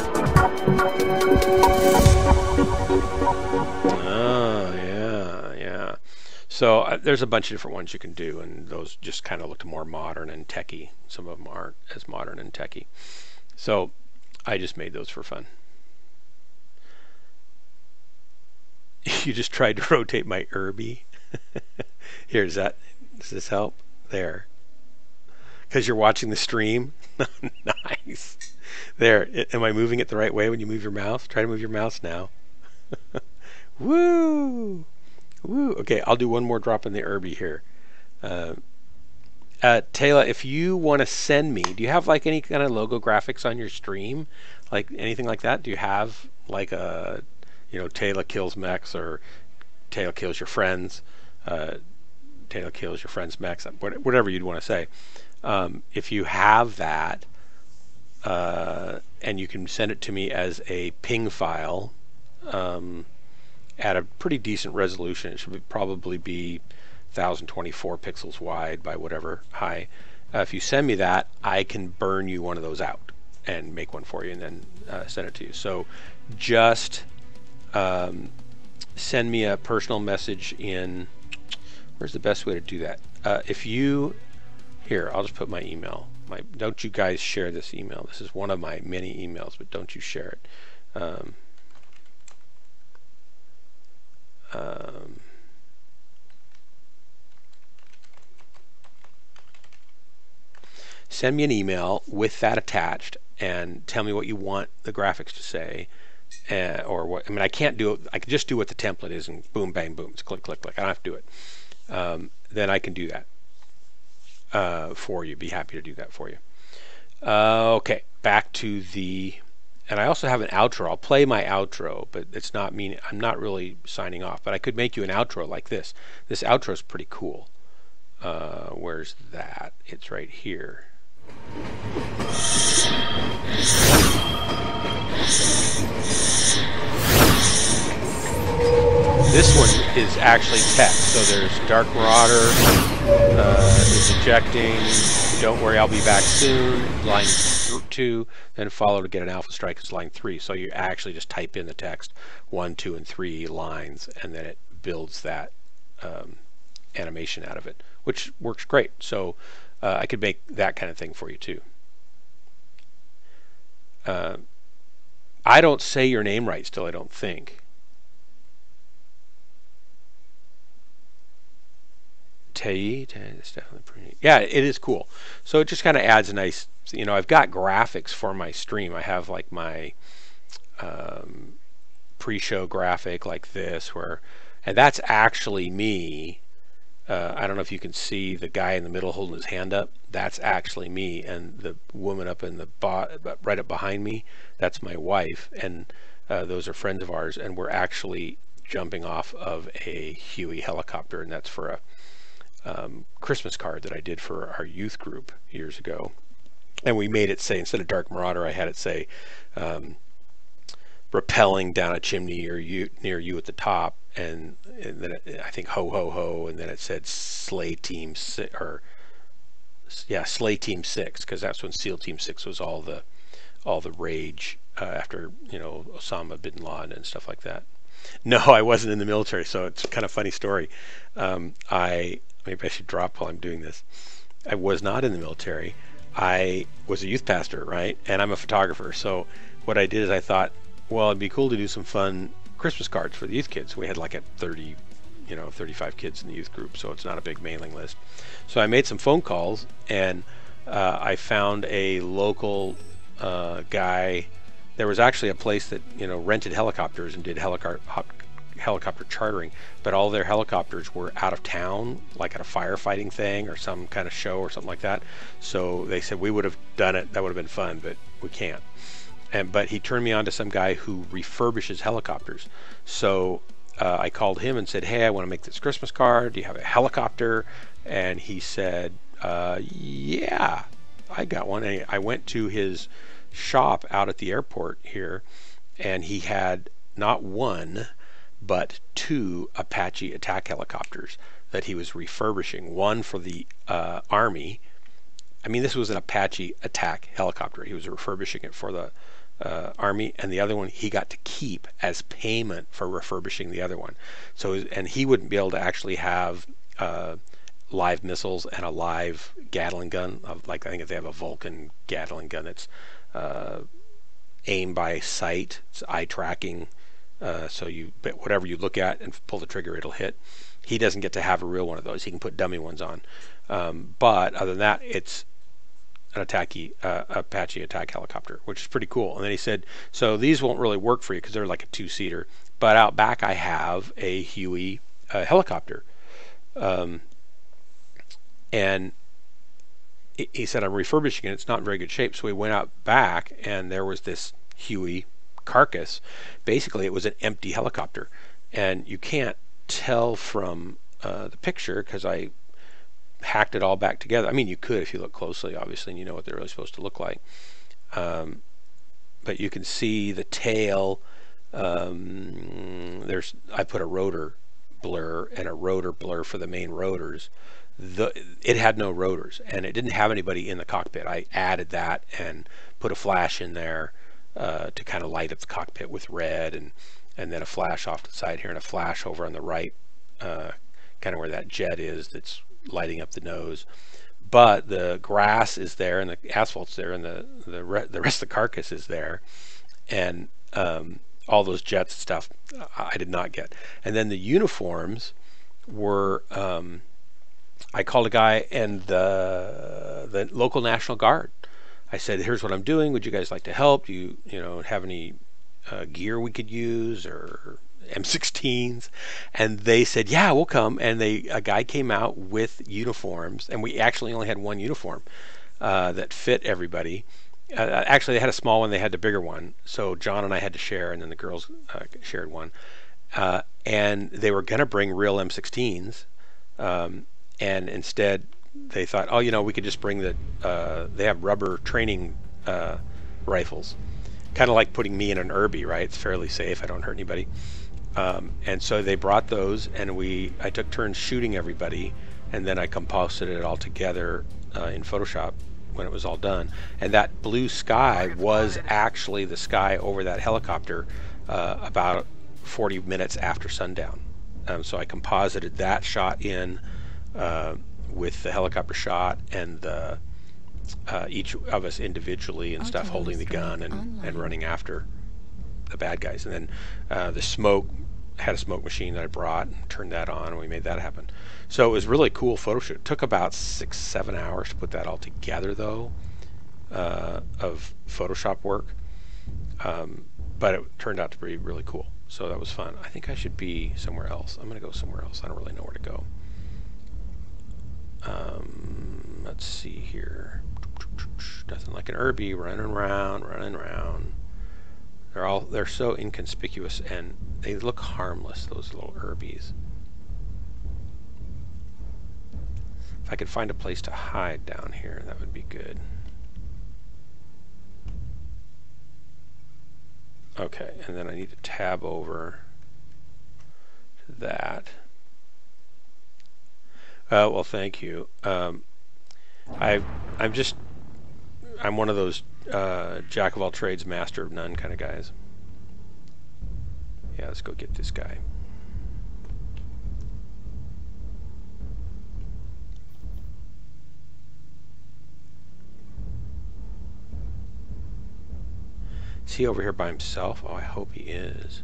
Oh, yeah. So there's a bunch of different ones you can do, and those just kind of looked more modern and techy. Some of them aren't as modern and techy. So I just made those for fun. You just tried to rotate my Irby. Here, does this help? There. Because you're watching the stream? Nice. There. Am I moving it the right way when you move your mouse? Try to move your mouse now. Woo! Woo! Okay, I'll do one more drop in the Irby here. Taylor, if you want to send me, do you have like any kind of logo graphics on your stream? Like anything like that? Do you have like a, Taylor kills mechs, or Taylor kills your friends, Taylor kills your friends mechs, whatever you'd want to say. If you have that, and you can send it to me as a ping file, at a pretty decent resolution. It should probably be 1024 pixels wide by whatever high. If you send me that, I can burn you one of those out and make one for you, and then send it to you. So just send me a personal message in, where's the best way to do that? Here, I'll just put my email. Don't you guys share this email. This is one of my many emails, but don't you share it. Send me an email with that attached and tell me what you want the graphics to say, or what. I mean, I can't do it. I can just do what the template is, and boom, bang, boom. It's click, click, click. I don't have to do it. Then I can do that for you. Be happy to do that for you. Okay, back to the. And I also have an outro. I'll play my outro, but it's not mean. I'm not really signing off. But I could make you an outro like this. This outro is pretty cool. Where's that? It's right here. This one is actually text. So there's Dark Marauder is ejecting. Don't worry, I'll be back soon. Line 2, then follow to get an alpha strike is line 3. So you actually just type in the text 1, 2, and 3 lines, and then it builds that animation out of it, which works great. So I could make that kind of thing for you too. I don't say your name right still, I don't think. It's definitely pretty. Yeah, it is cool. So it just kind of adds a nice, I've got graphics for my stream. I have like my pre-show graphic like this, and that's actually me. I don't know if you can see the guy in the middle holding his hand up. That's actually me, and the woman up in the right up behind me, that's my wife, and those are friends of ours, and we're actually jumping off of a Huey helicopter, and that's for a Christmas card that I did for our youth group years ago. And we made it say, instead of Dark Marauder, I had it say rappelling down a chimney near you at the top, and then I think ho ho ho, and then it said Slay Team 6, or yeah, Slay Team 6, because that's when SEAL Team 6 was all the rage after Osama bin Laden and stuff like that. No, I wasn't in the military, so it's kind of a funny story. Maybe I should drop while I'm doing this. I was not in the military. I was a youth pastor, right? And I'm a photographer. So what I did is I thought, well, it'd be cool to do some fun Christmas cards for the youth kids. We had like 35 kids in the youth group, so it's not a big mailing list. So I made some phone calls, and I found a local guy. There was actually a place that rented helicopters and did helicopter chartering, but all their helicopters were out of town, like at a firefighting thing or some kind of show or something like that. So they said, we would have done it, that would have been fun, but we can't. But he turned me on to some guy who refurbishes helicopters. So I called him and said, hey, I want to make this Christmas card. Do you have a helicopter? And he said, yeah, I got one. And I went to his shop out at the airport here, and he had not one but 2 Apache attack helicopters that he was refurbishing. One for the Army, I mean, this was an Apache attack helicopter. He was refurbishing it for the Army, and the other one he got to keep as payment for refurbishing the other one. So, and he wouldn't be able to actually have live missiles and a live Gatling gun. Like I think if they have a Vulcan Gatling gun, it's aim by sight, it's eye tracking. So whatever you look at and pull the trigger, it'll hit. He doesn't get to have a real one of those. He can put dummy ones on. But other than that, it's an Apache attack helicopter, which is pretty cool. And then he said, so these won't really work for you because they're like a two-seater. But out back, I have a Huey helicopter. And he said, I'm refurbishing it. It's not in very good shape. So we went out back, and there was this Huey carcass. Basically, it was an empty helicopter. And you can't tell from the picture because I hacked it all back together. I mean, you could if you look closely, obviously, and you know what they're really supposed to look like. But you can see the tail. I put a rotor blur and a rotor blur for the main rotors. It had no rotors, and it didn't have anybody in the cockpit. I added that and put a flash in there to kind of light up the cockpit with red, and then a flash off to the side here and a flash over on the right, kind of where that jet is that's lighting up the nose. But the grass is there and the asphalt's there, and the rest of the carcass is there, and all those jets and stuff I did not get. And then the uniforms were I called a guy and the local National Guard. I said, here's what I'm doing, would you guys like to help? Do you have any gear we could use or M16s? And they said, yeah, we'll come. And a guy came out with uniforms, and we actually only had one uniform that fit everybody. Actually, they had a small one, they had the bigger one. So John and I had to share, and then the girls shared one. And they were going to bring real M16s. And instead, they thought, oh, we could just bring they have rubber training rifles. Kind of like putting me in an Irby, right? It's fairly safe. I don't hurt anybody. And so they brought those, and I took turns shooting everybody, and then I composited it all together in Photoshop when it was all done. And that blue sky was actually the sky over that helicopter about 40 minutes after sundown. So I composited that shot in with the helicopter shot, and each of us individually and stuff holding the gun and running after the bad guys. And then the smoke, had a smoke machine that I brought and turned that on, and we made that happen. So it was really cool photo shoot. It took about 6-7 hours to put that all together, though, of Photoshop work. But it turned out to be really cool. So that was fun. I think I should be somewhere else. I'm going to go somewhere else. I don't really know where to go. Let's see here. Nothing like an Irby, running around. They're so inconspicuous, and they look harmless, those little Irbies. If I could find a place to hide down here, that would be good. Okay, and then I need to tab over to that. Well, thank you. I'm one of those jack of all trades, master of none kind of guys. Yeah, let's go get this guy. Is he over here by himself? Oh, I hope he is.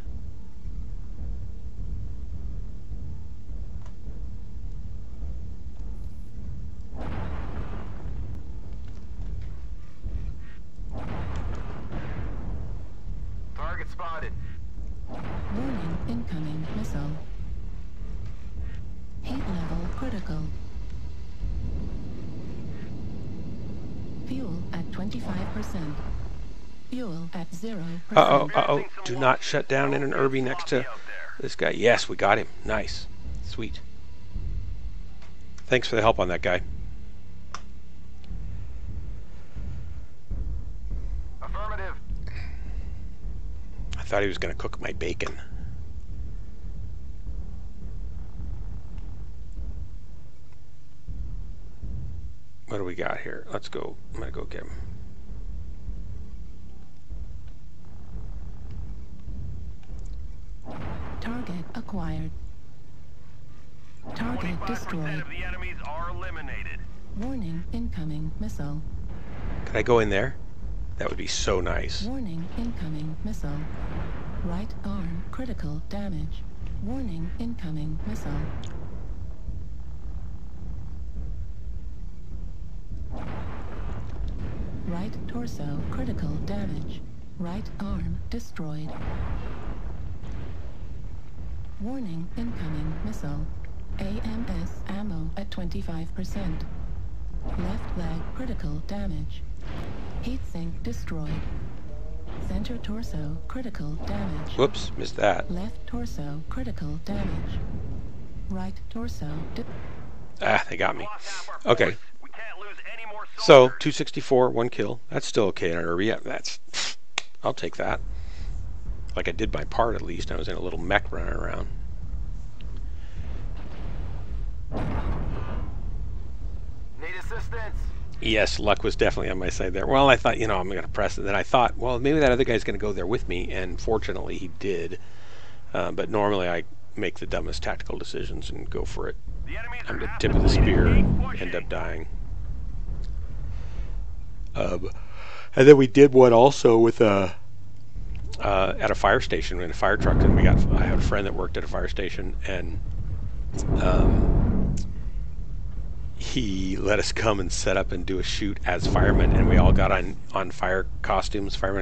Target spotted. Warning, incoming missile. Heat level critical. Fuel at 25%. Fuel at 0%. Uh-oh. Do not shut down in an Irby next to this guy. Yes, we got him. Nice. Sweet. Thanks for the help on that guy. Affirmative. I thought he was going to cook my bacon. What do we we got here? Let's go. I'm going to go get him. Target acquired. Target 25% destroyed. of the enemies are eliminated. Warning, incoming missile. Can I go in there? That would be so nice. Warning, incoming missile. Right arm critical damage. Warning, incoming missile. Right torso critical damage. Right arm destroyed. Warning, incoming missile. AMS ammo at 25%. Left leg critical damage. Heatsink destroyed. Center torso critical damage. Whoops, missed that. Left torso critical damage. Right torso. Ah, they got me. Okay. So 264, 1 kill. That's still okay in an Irby. Yeah, that's. I'll take that. Like I did my part at least. I was in a little mech running around. Need assistance. Yes, luck was definitely on my side there. Well, I thought, you know, I'm going to press it. Then I thought, well, maybe that other guy's going to go there with me, and fortunately he did. But normally I make the dumbest tactical decisions and go for it. I'm the tip of the spear and end up dying. And then we did one also with at a fire station in a fire truck, and I had a friend that worked at a fire station, and he let us come and set up and do a shoot as firemen, and we all got on fireman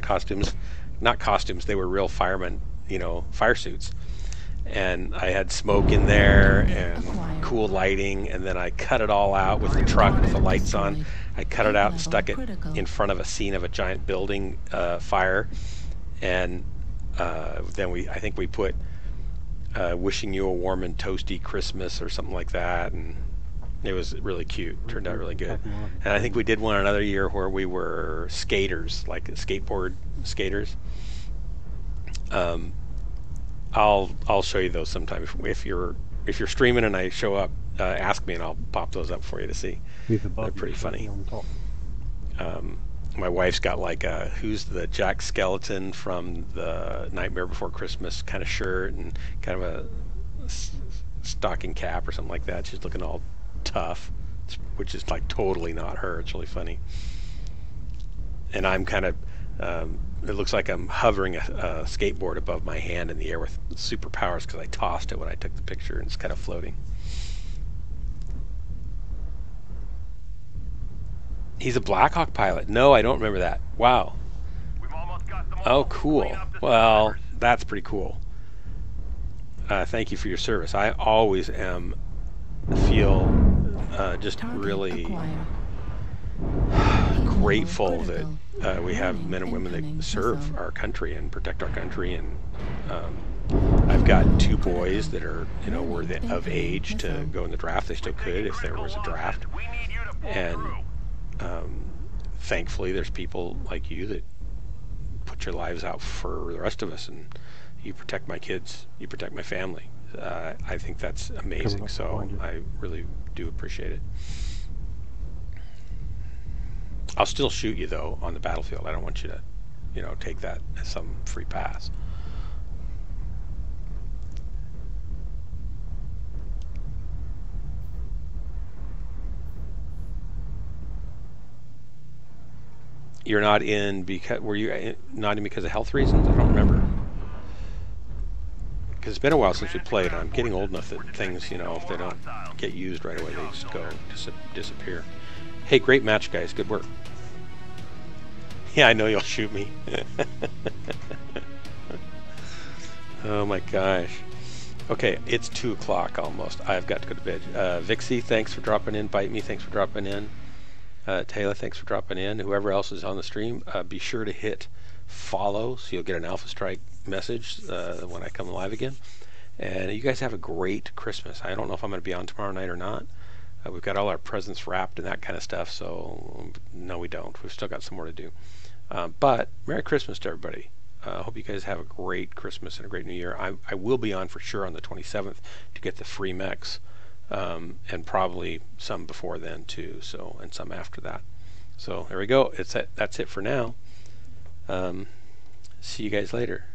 costumes, not costumes, they were real firemen, you know, fire suits. And I had smoke in there and cool lighting, and then I cut it all out with the truck with the lights on. I cut it out and stuck it in front of a scene of a giant building fire, and then I think we put wishing you a warm and toasty Christmas or something like that, and it was really cute. Turned out really good. And I think we did one another year where we were skaters, like skateboard skaters. I'll show you those sometime if you're streaming and I show up. Ask me and I'll pop those up for you to see. They're pretty funny. My wife's got like a who's the Jack Skeleton from the Nightmare Before Christmas kind of shirt and kind of a stocking cap or something like that. She's looking all tough, which is like totally not her. It's really funny. And I'm kind of it looks like I'm hovering a skateboard above my hand in the air with superpowers because I tossed it when I took the picture and it's kind of floating. He's a Blackhawk pilot. No, I don't remember that. Wow. Oh, cool. Well, that's pretty cool. Thank you for your service. I always feel just really grateful that we have men and women that serve our country and protect our country. And I've got 2 boys that are, you know, were of age to go in the draft. They still could if there was a draft. And thankfully there's people like you that put your lives out for the rest of us, and you protect my kids, you protect my family. I think that's amazing, so I really do appreciate it. I'll still shoot you though on the battlefield. I don't want you to, you know, take that as some free pass. You're not in because, were you not in because of health reasons? I don't remember. Because it's been a while since we played. I'm getting old enough that things, you know, if they don't get used right away, they just go disappear. Hey, great match, guys. Good work. Yeah, I know you'll shoot me. Oh my gosh. Okay, it's 2 o'clock almost. I've got to go to bed. Vixie, thanks for dropping in. Bite Me, thanks for dropping in. Taylor, thanks for dropping in. Whoever else is on the stream, be sure to hit follow so you'll get an Alpha Strike message when I come live again. And you guys have a great Christmas. I don't know if I'm going to be on tomorrow night or not. We've got all our presents wrapped and that kind of stuff, so no, we don't. We've still got some more to do. But Merry Christmas to everybody. I hope you guys have a great Christmas and a great New Year. I will be on for sure on the 27th to get the free mechs and probably some before then too. So, and some after that. So there we go. That's it for now. See you guys later.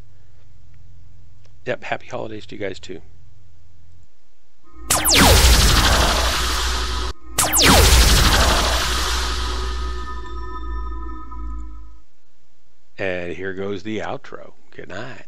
Yep. Happy holidays to you guys too. And here goes the outro. Good night.